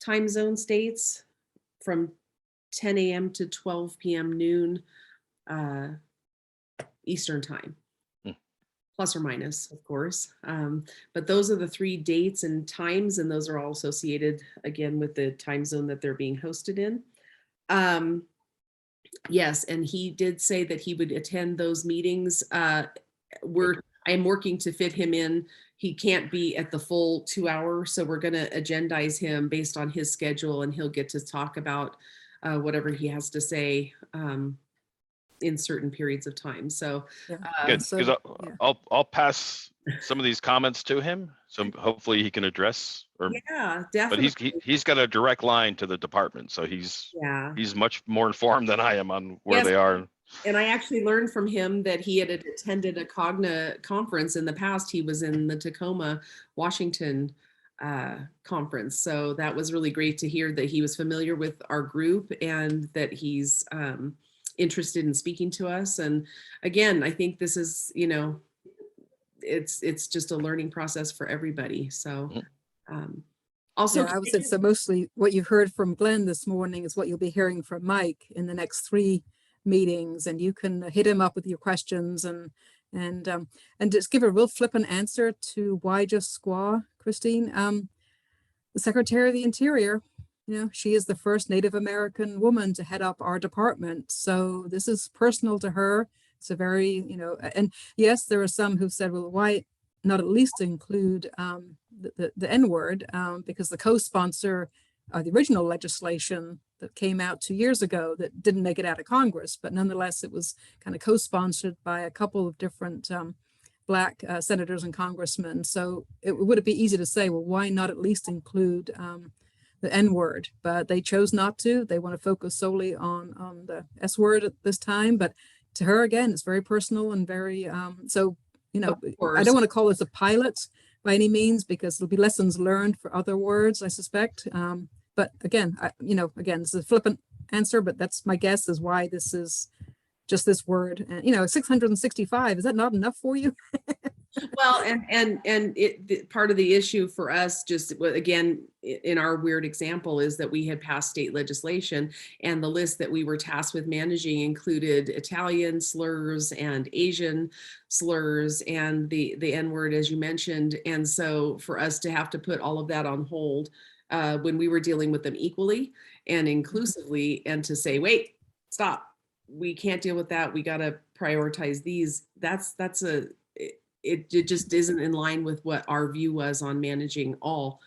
Time Zone states, from 10 a.m. to 12 p.m. noon Eastern Time. Plus or minus, of course. But those are the 3 dates and times, and those are all associated, again, with the time zone that they're being hosted in. Yes, and he did say that he would attend those meetings. I am working to fit him in. He can't be at the full 2 hours, so we're going to agendize him based on his schedule, and he'll get to talk about whatever he has to say in certain periods of time. So good, because I'll pass some of these comments to him, so hopefully he can address. Yeah, definitely. But he's got a direct line to the department, so he's much more informed than I am on where they are. And I actually learned from him that he had attended a Cogna conference in the past. He was in the Tacoma, Washington conference. So that was really great to hear that he was familiar with our group and that he's interested in speaking to us. And again, I think this is, it's just a learning process for everybody. So also, I would say so mostly what you've heard from Glenn this morning is what you'll be hearing from Mike in the next 3 meetings, and you can hit him up with your questions and just give a real flippant answer to why just Squaw, Christine. The Secretary of the Interior, she is the first Native American woman to head up our department. So this is personal to her. It's a very, and yes, there are some who said, well, why not at least include the N word, because the co-sponsor the original legislation that came out 2 years ago that didn't make it out of Congress, but nonetheless, it was kind of co-sponsored by a couple of different Black senators and congressmen. So would it be easy to say, well, why not at least include the N word? But they chose not to. They want to focus solely on the S word at this time. But to her, again, it's very personal and very, so, you know, I don't want to call this a pilot by any means, because there'll be lessons learned for other words, I suspect. But again, again, this is a flippant answer, but that's my guess is why this is just this word. And, 665, is that not enough for you? Well, part of the issue for us, just again, in our weird example, is that we had passed state legislation, and the list that we were tasked with managing included Italian slurs and Asian slurs and the N word, as you mentioned. And so for us to have to put all of that on hold when we were dealing with them equally and inclusively, and to say, wait, stop, we can't deal with that, we got to prioritize these. It just isn't in line with what our view was on managing all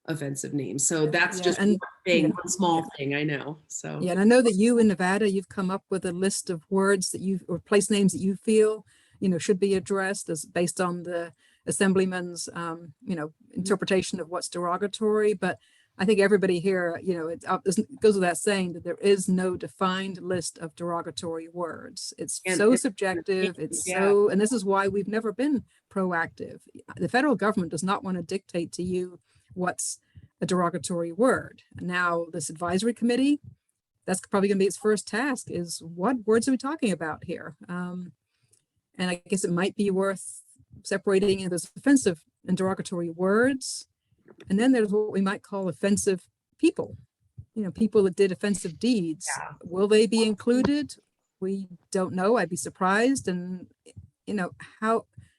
offensive names. So that's just one thing, one small thing, I know. So yeah, and I know that you in Nevada, you've come up with a list of words that or place names that you feel, should be addressed as based on the assemblyman's, interpretation of what's derogatory. But I think everybody here, it goes without saying that there is no defined list of derogatory words. It's so subjective. It's so, and this is why we've never been proactive. The federal government does not want to dictate to you what's a derogatory word. Now, this advisory committee, that's probably going to be its first task, is what words are we talking about here? And I guess it might be worth separating those offensive and derogatory words. And then there's what we might call offensive people, people that did offensive deeds. Yeah. Will they be included? We don't know. I'd be surprised. And,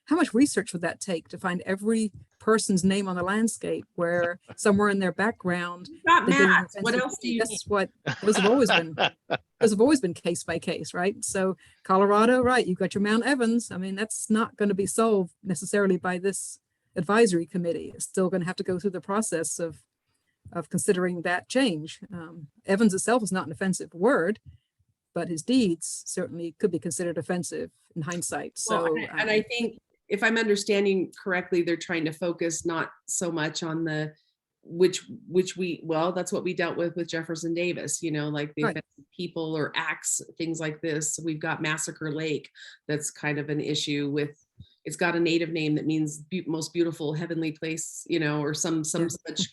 how much research would that take to find every person's name on the landscape where somewhere in their background? What else do you need? What those have always been case by case, right? So Colorado, right, you've got your Mount Evans. I mean, that's not going to be solved necessarily by this advisory committee. Is still going to have to go through the process of considering that change. Evans itself is not an offensive word, but his deeds certainly could be considered offensive in hindsight. So, and I think if I'm understanding correctly, they're trying to focus not so much on the that's what we dealt with Jefferson Davis, like the offensive people or acts, things like this. We've got Massacre Lake. That's kind of an issue with. It's got a native name that means most beautiful heavenly place, or some such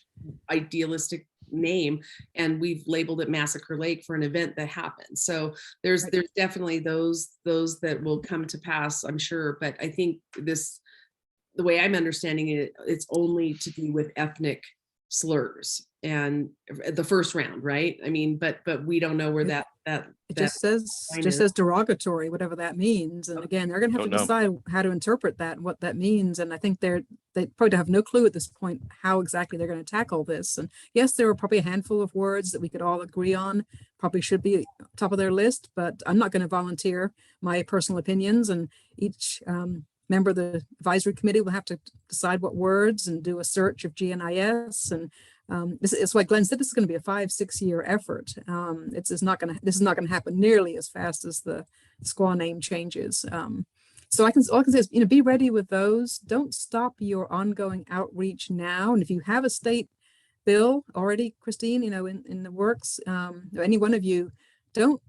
idealistic name, and we've labeled it Massacre Lake for an event that happened. So there's definitely those that will come to pass, I'm sure. But I think the way I'm understanding it, it's only to do with ethnic slurs and the first round, right? I mean, but we don't know where that just says derogatory, whatever that means. And again, they're going to have to decide how to interpret that and what that means. And I think they probably have no clue at this point how exactly they're going to tackle this. And yes, there are probably a handful of words that we could all agree on, probably should be top of their list, but I'm not going to volunteer my personal opinions. And each member of the advisory committee will have to decide what words and do a search of GNIS. And this is why Glenn said this is going to be a 5-6 year effort. This is not going to happen nearly as fast as the squaw name changes. So all I can say is, be ready with those. Don't stop your ongoing outreach now. And if you have a state bill already, Christine, in the works, any one of you, don't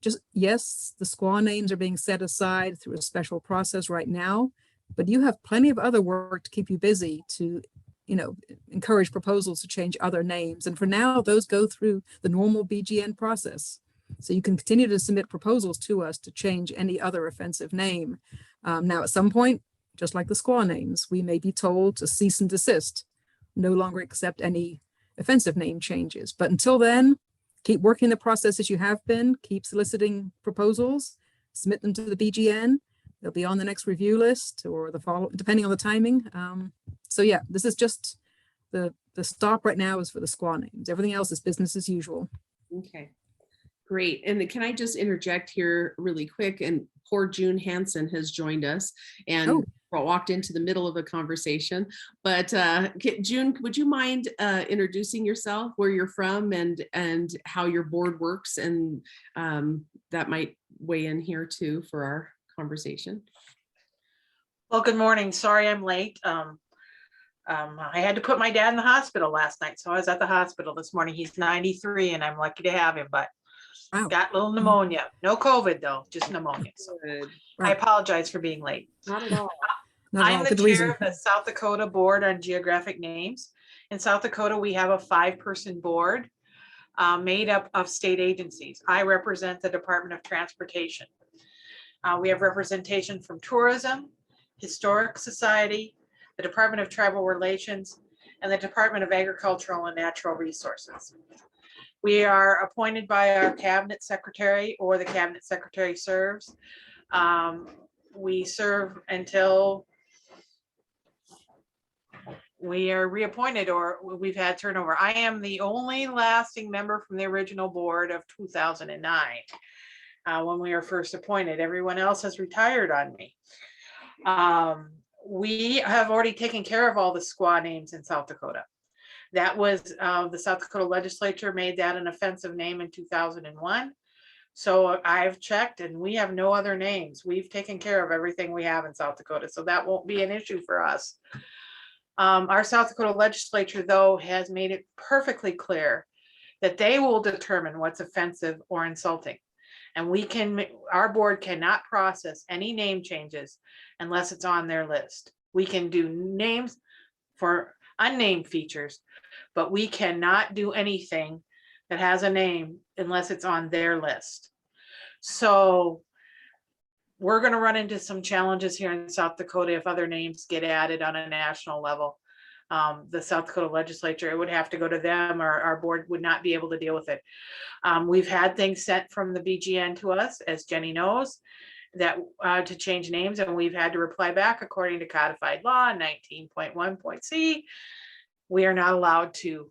just, yes, the squaw names are being set aside through a special process right now, but you have plenty of other work to keep you busy to encourage proposals to change other names. And for now, those go through the normal BGN process. So you can continue to submit proposals to us to change any other offensive name. Now, at some point, just like the squaw names, we may be told to cease and desist, no longer accept any offensive name changes. But until then, keep working the process as you have been, keep soliciting proposals, submit them to the BGN. They'll be on the next review list or the follow, depending on the timing. So yeah, this is just the stop right now is for the squaw names. Everything else is business as usual. Okay, great. And can I just interject here really quick? And poor June Hansen has joined us, and walked into the middle of a conversation. But June, would you mind introducing yourself, where you're from, and how your board works? And that might weigh in here too for our conversation. Well, good morning. Sorry I'm late. I had to put my dad in the hospital last night, so I was at the hospital this morning. He's 93 and I'm lucky to have him, but got a little pneumonia. No COVID though, just pneumonia. So I apologize for being late. Not at all. I'm the chair of the South Dakota Board on Geographic Names. In South Dakota, we have a 5-person board made up of state agencies. I represent the Department of Transportation. We have representation from Tourism, Historic Society, the Department of Tribal Relations, and the Department of Agricultural and Natural Resources. We are appointed by our cabinet secretary, or the cabinet secretary serves. We serve until we are reappointed or we've had turnover. I am the only lasting member from the original board of 2009 when we were first appointed. Everyone else has retired on me. We have already taken care of all the squaw names in South Dakota. That was the South Dakota legislature made that an offensive name in 2001. So I've checked and we have no other names. We've taken care of everything we have in South Dakota. So that won't be an issue for us. Our South Dakota legislature, though, has made it perfectly clear that they will determine what's offensive or insulting. And our board cannot process any name changes unless it's on their list. We can do names for unnamed features, but we cannot do anything that has a name unless it's on their list. So we're going to run into some challenges here in South Dakota if other names get added on a national level. The South Dakota legislature, it would have to go to them, or our board would not be able to deal with it. We've had things sent from the BGN to us, as Jenny knows, that to change names, and we've had to reply back according to codified law 19.1.c. We are not allowed to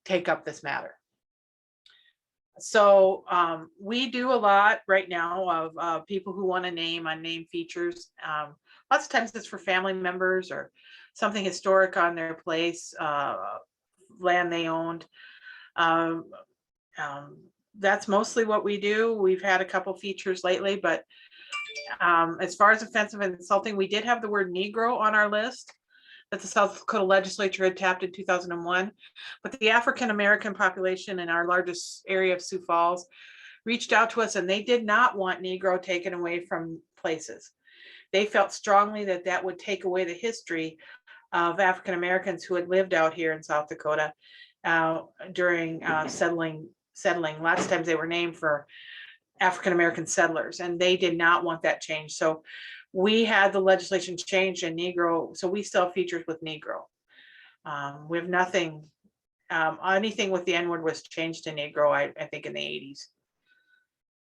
take up this matter. So we do a lot right now of people who want to name unnamed features. Lots of times it's for family members or something historic on their place, land they owned. That's mostly what we do. We've had a couple features lately, but as far as offensive and insulting, we did have the word Negro on our list that the South Dakota legislature had tapped in 2001. But the African-American population in our largest area of Sioux Falls reached out to us, and they did not want Negro taken away from places. They felt strongly that that would take away the history of African-Americans who had lived out here in South Dakota during settling. Lots of times they were named for African-American settlers, and they did not want that change. So we had the legislation changed in Negro. So we still have features with Negro. We have nothing, anything with the N-word was changed to Negro, I think in the 80s.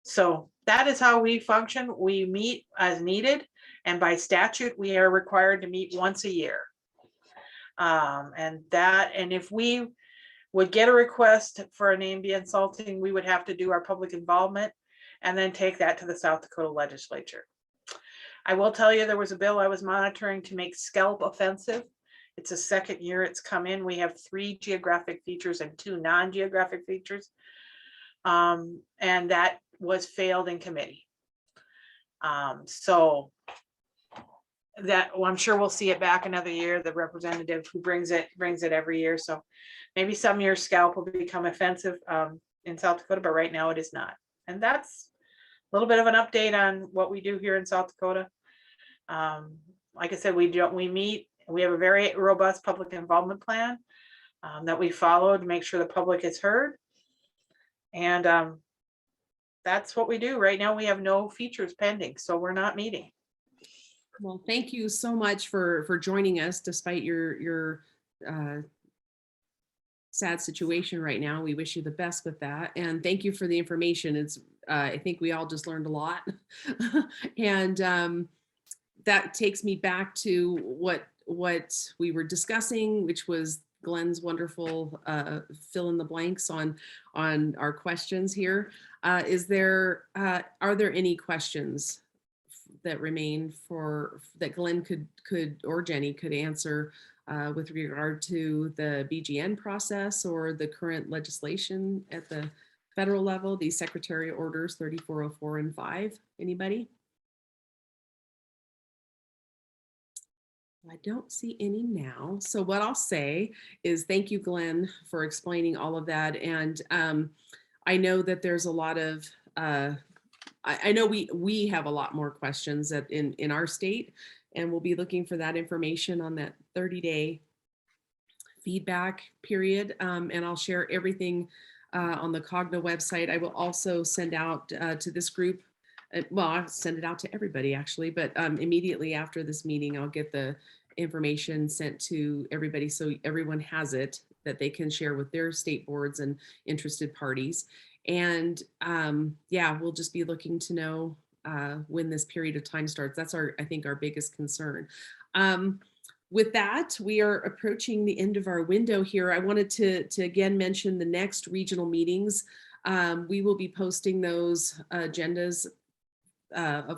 So that is how we function. We meet as needed, and by statute, we are required to meet once a year. And if we would get a request for a name be insulting, we would have to do our public involvement and then take that to the South Dakota legislature. I will tell you, there was a bill I was monitoring to make scalp offensive. It's the second year it's come in. We have 3 geographic features and 2 non-geographic features. And that was failed in committee. So that, well, I'm sure we'll see it back another year. The representative who brings it every year. So maybe some years scalp will become offensive in South Dakota, but right now it is not. And that's a little bit of an update on what we do here in South Dakota. Like I said, we meet, we have a very robust public involvement plan that we follow to make sure the public is heard. And that's what we do. Right now, we have no features pending, so we're not meeting. Well, thank you so much for joining us despite your sad situation right now. We wish you the best with that. And thank you for the information. It's I think we all just learned a lot. And that takes me back to what we were discussing, which was Glenn's wonderful fill in the blanks on our questions here. Are there any questions that remain that Glenn could or Jenny could answer with regard to the BGN process or the current legislation at the federal level, these secretarial orders 3404 and 5. Anybody? I don't see any now. So what I'll say is thank you, Glenn, for explaining all of that. And I know that there's a lot of, I know we have a lot more questions in our state, and we'll be looking for that information on that 30-day feedback period. And I'll share everything on the Cogna website. I will also send out to this group. Well, I'll send it out to everybody actually, but immediately after this meeting, I'll get the information sent to everybody so everyone has it that they can share with their state boards and interested parties. And yeah, we'll just be looking to know when this period of time starts. That's I think our biggest concern. With that, we are approaching the end of our window here. I wanted to again mention the next regional meetings. We will be posting those agendas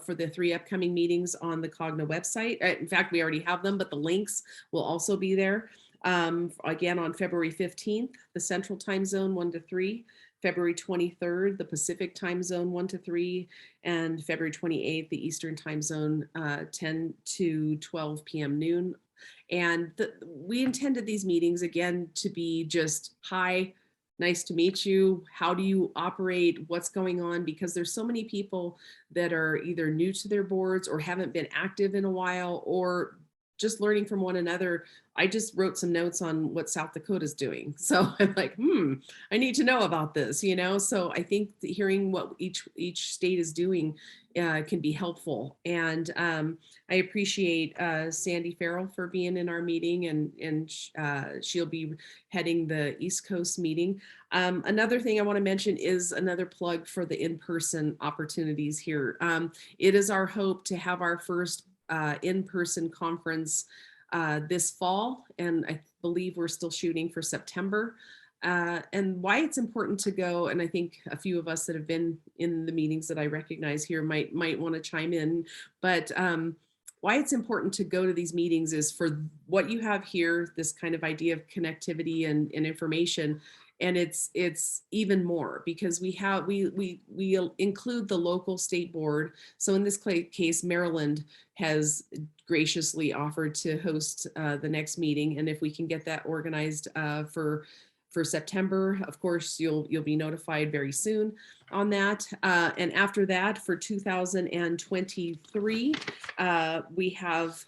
for the 3 upcoming meetings on the Cogna website. In fact, we already have them, but the links will also be there. Again, on February 15th, the Central Time Zone 1 to 3, February 23rd, the Pacific Time Zone 1 to 3, and February 28th, the Eastern Time Zone 10 to 12 p.m. noon. And we intended these meetings again to be just hi, nice to meet you. How do you operate? What's going on? Because there's so many people that are either new to their boards or haven't been active in a while, or just learning from one another. I just wrote some notes on what South Dakota's doing. So I'm like, I need to know about this, you know? So I think hearing what each state is doing can be helpful. And I appreciate Sandy Farrell for being in our meeting, and she'll be heading the East Coast meeting. Another thing I want to mention is another plug for the in-person opportunities here. It is our hope to have our first in-person conference this fall, and I believe we're still shooting for September. And why it's important to go, and I think a few of us that have been in the meetings that I recognize here might want to chime in, but why it's important to go to these meetings is for what you have here, this kind of idea of connectivity and information. And it's even more because we include the local state board. So in this case, Maryland has graciously offered to host the next meeting. And if we can get that organized for September, of course, you'll be notified very soon on that. And after that, for 2023, we have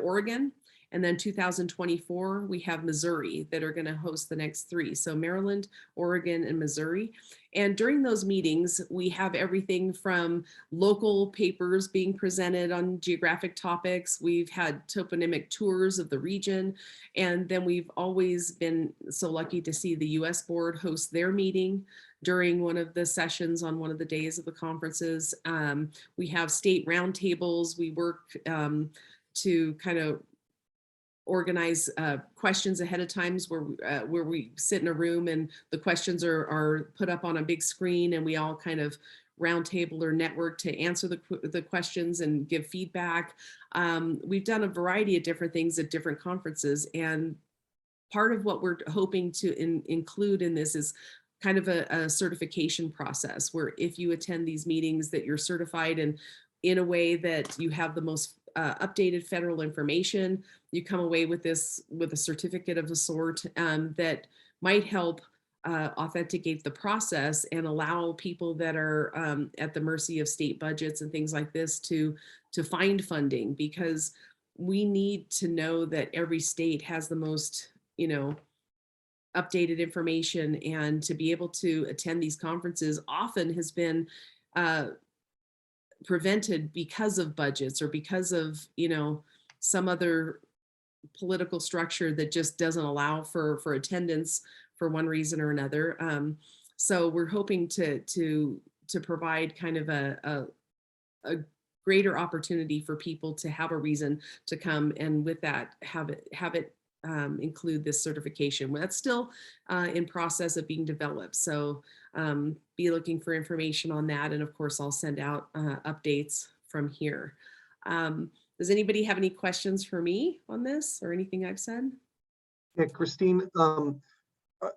Oregon. And then 2024, we have Missouri that are going to host the next 3. So Maryland, Oregon, and Missouri. And during those meetings, we have everything from local papers being presented on geographic topics. We've had toponymic tours of the region. And then we've always been so lucky to see the US board host their meeting during one of the sessions on one of the days of the conferences. We have state roundtables. We work to kind of organize questions ahead of times where we sit in a room and the questions are put up on a big screen, and we all kind of roundtable or network to answer the questions and give feedback. We've done a variety of different things at different conferences, and part of what we're hoping to include in this is kind of a certification process where if you attend these meetings that you're certified and in a way that you have the most updated federal information, you come away with a certificate of a sort that might help authenticate the process and allow people that are at the mercy of state budgets and things like this to find funding, because we need to know that every state has the most, updated information, and to be able to attend these conferences often has been prevented because of budgets or because of some other political structure that just doesn't allow for attendance for one reason or another. So we're hoping to provide kind of a greater opportunity for people to have a reason to come, and with that have it include this certification. Well, that's still in process of being developed. So be looking for information on that. And of course, I'll send out updates from here. Does anybody have any questions for me on this or anything I've said? Yeah, Christine, how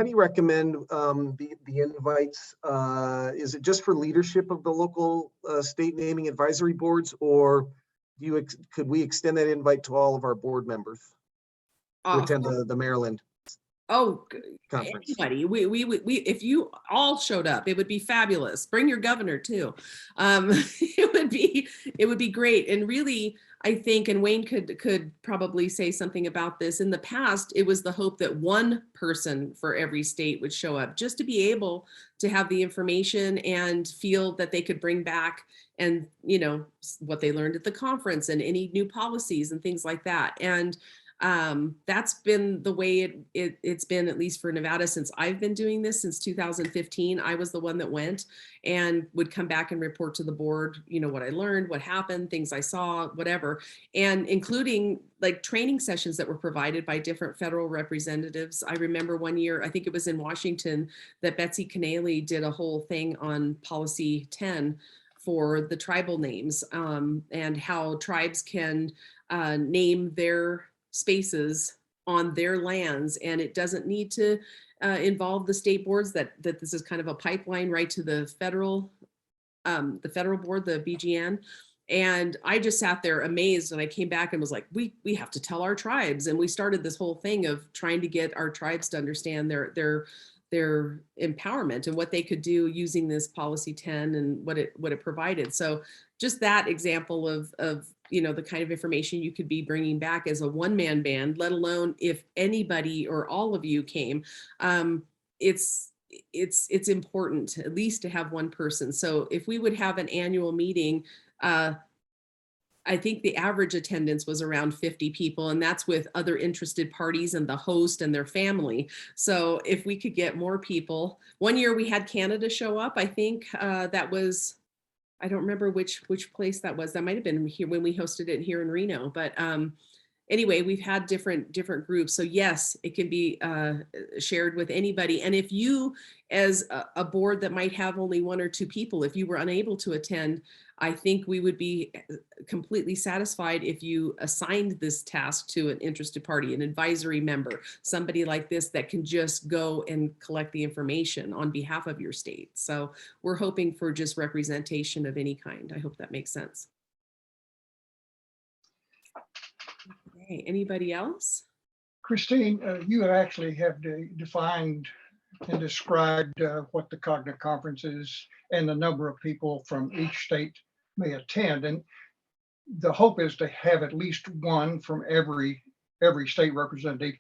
do you recommend the invites? Is it just for leadership of the local state naming advisory boards, or could we extend that invite to all of our board members to attend the Maryland Oh, conference? anybody. If you all showed up, it would be fabulous. Bring your governor too. It would be great. And really, I think, and Wayne could probably say something about this. In the past, it was the hope that one person for every state would show up, just to be able to have the information and feel that they could bring back and, you know, what they learned at the conference and any new policies and things like that. And that's been the way it's been, at least for Nevada, since I've been doing this since 2015. I was the one that went and would come back and report to the board, you know, what I learned, what happened, things I saw, whatever, and including like training sessions that were provided by different federal representatives. I remember one year, I think it was in Washington, that Betsy Canaley did a whole thing on Policy 10 for the tribal names, and how tribes can name their spaces on their lands, and it doesn't need to involve the state boards. That this is kind of a pipeline right to the federal board, the BGN. And I just sat there amazed, and I came back and was like, we have to tell our tribes. And we started this whole thing of trying to get our tribes to understand their empowerment and what they could do using this Policy 10 and what it provided. So just that example of you know, the kind of information you could be bringing back as a one-man band, let alone if anybody or all of you came. It's important at least to have one person. So if we would have an annual meeting, I think the average attendance was around 50 people, and that's with other interested parties and the host and their family. So if we could get more people, one year we had Canada show up. I think that was, I don't remember which place that was. That might have been here when we hosted it here in Reno. But anyway, we've had different groups. So yes, it can be shared with anybody. And if you, as a board that might have only one or two people, if you were unable to attend, I think we would be completely satisfied if you assigned this task to an interested party, an advisory member, somebody like this that can just go and collect the information on behalf of your state. So we're hoping for just representation of any kind. I hope that makes sense. Okay, anybody else? Christine, you actually have defined and described what the Cogna Conference is and the number of people from each state may attend. And the hope is to have at least one from every state representation.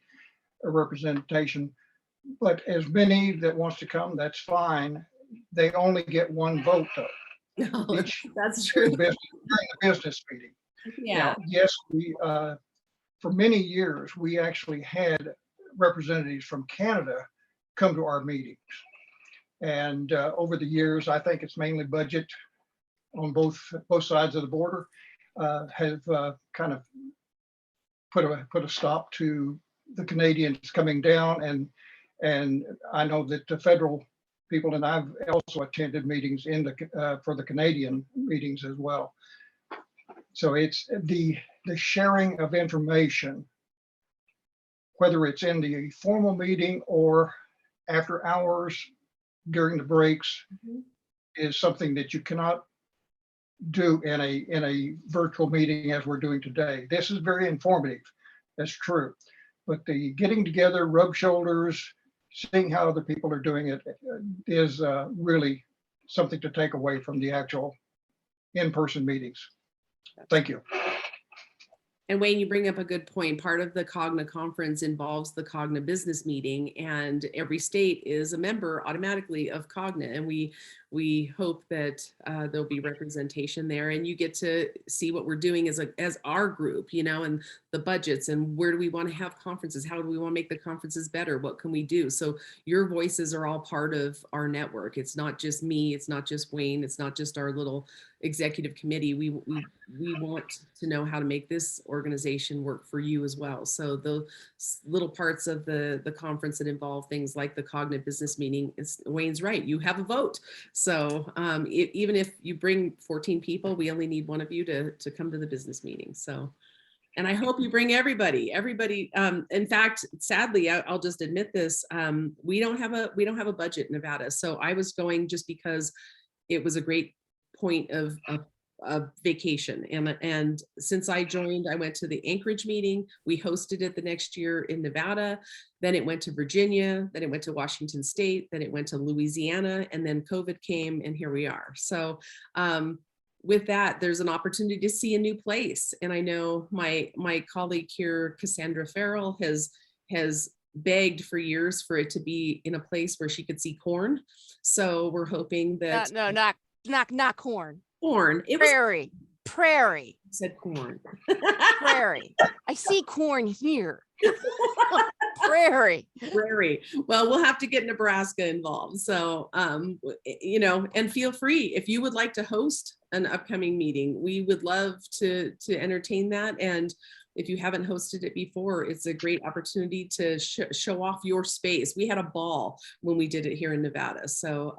But as many that wants to come, that's fine. They only get one vote though. No, that's true. During the business meeting. Yeah. Now, yes, we for many years we actually had representatives from Canada come to our meetings, and over the years, I think it's mainly budget on both sides of the border, have kind of put a stop to the Canadians coming down, and I know that the federal people, and I've also attended meetings for the Canadian meetings as well. So it's the sharing of information, whether it's in the formal meeting or after hours during the breaks, is something that you cannot do in a virtual meeting as we're doing today. This is very informative, that's true. But the getting together, rub shoulders, seeing how other people are doing it is really something to take away from the actual in-person meetings. Thank you. And Wayne, you bring up a good point. Part of the Cogna conference involves the Cogna business meeting, and every state is a member automatically of Cogna. And we hope that there'll be representation there, and you get to see what we're doing as our group, you know, and the budgets, and where do we want to have conferences? How do we want to make the conferences better? What can we do? So your voices are all part of our network. It's not just me. It's not just Wayne. It's not just our little executive committee. We want to know how to make this organization work for you as well. So the little parts of the conference that involve things like the Cognitive business meeting, Wayne's right, you have a vote. So even if you bring 14 people, we only need one of you to come to the business meeting. So, and I hope you bring everybody. In fact, sadly, I'll just admit this, we don't have a budget in Nevada. So I was going just because it was a great point of vacation. And since I joined, I went to the Anchorage meeting. We hosted it the next year in Nevada. Then it went to Virginia. Then it went to Washington State. Then it went to Louisiana. And then COVID came, and here we are. So with that, there's an opportunity to see a new place. And I know my colleague here, Cassandra Farrell, has begged for years for it to be in a place where she could see corn. So we're hoping that Not corn. corn. It was Prairie. said corn. Prairie. I see corn here. Prairie. Prairie. Well, we'll have to get Nebraska involved. So, and feel free if you would like to host an upcoming meeting. We would love to entertain that. And if you haven't hosted it before, it's a great opportunity to show off your space. We had a ball when we did it here in Nevada. So,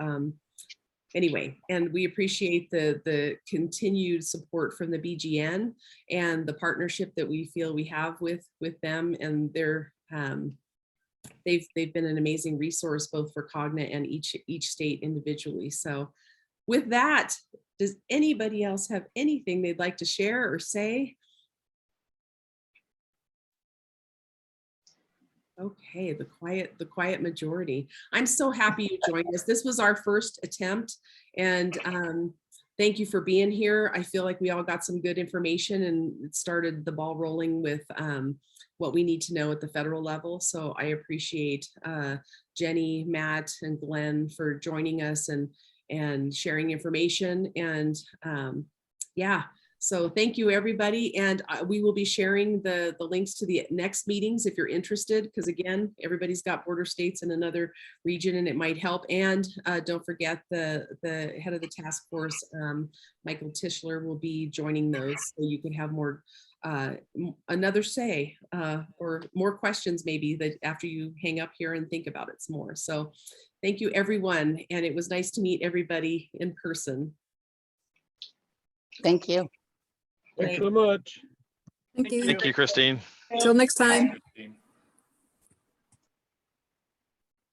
anyway, and we appreciate the continued support from the BGN and the partnership that we feel we have with them, and they've been an amazing resource both for Cogna and each state individually. So with that, does anybody else have anything they'd like to share or say? Okay, the quiet majority. I'm so happy you joined us. This was our first attempt, and thank you for being here. I feel like we all got some good information, and it started the ball rolling with what we need to know at the federal level. So I appreciate Jenny, Matt, and Glenn for joining us and sharing information. And yeah. So thank you, everybody. And we will be sharing the links to the next meetings if you're interested, because again, everybody's got border states in another region and it might help. And don't forget the head of the task force, Michael Tischler, will be joining those. So you can have more, another say or more questions maybe that after you hang up here and think about it some more. So thank you, everyone. And it was nice to meet everybody in person. Thank you. Thanks so much. Thank you. Thank you, Christine. Till next time.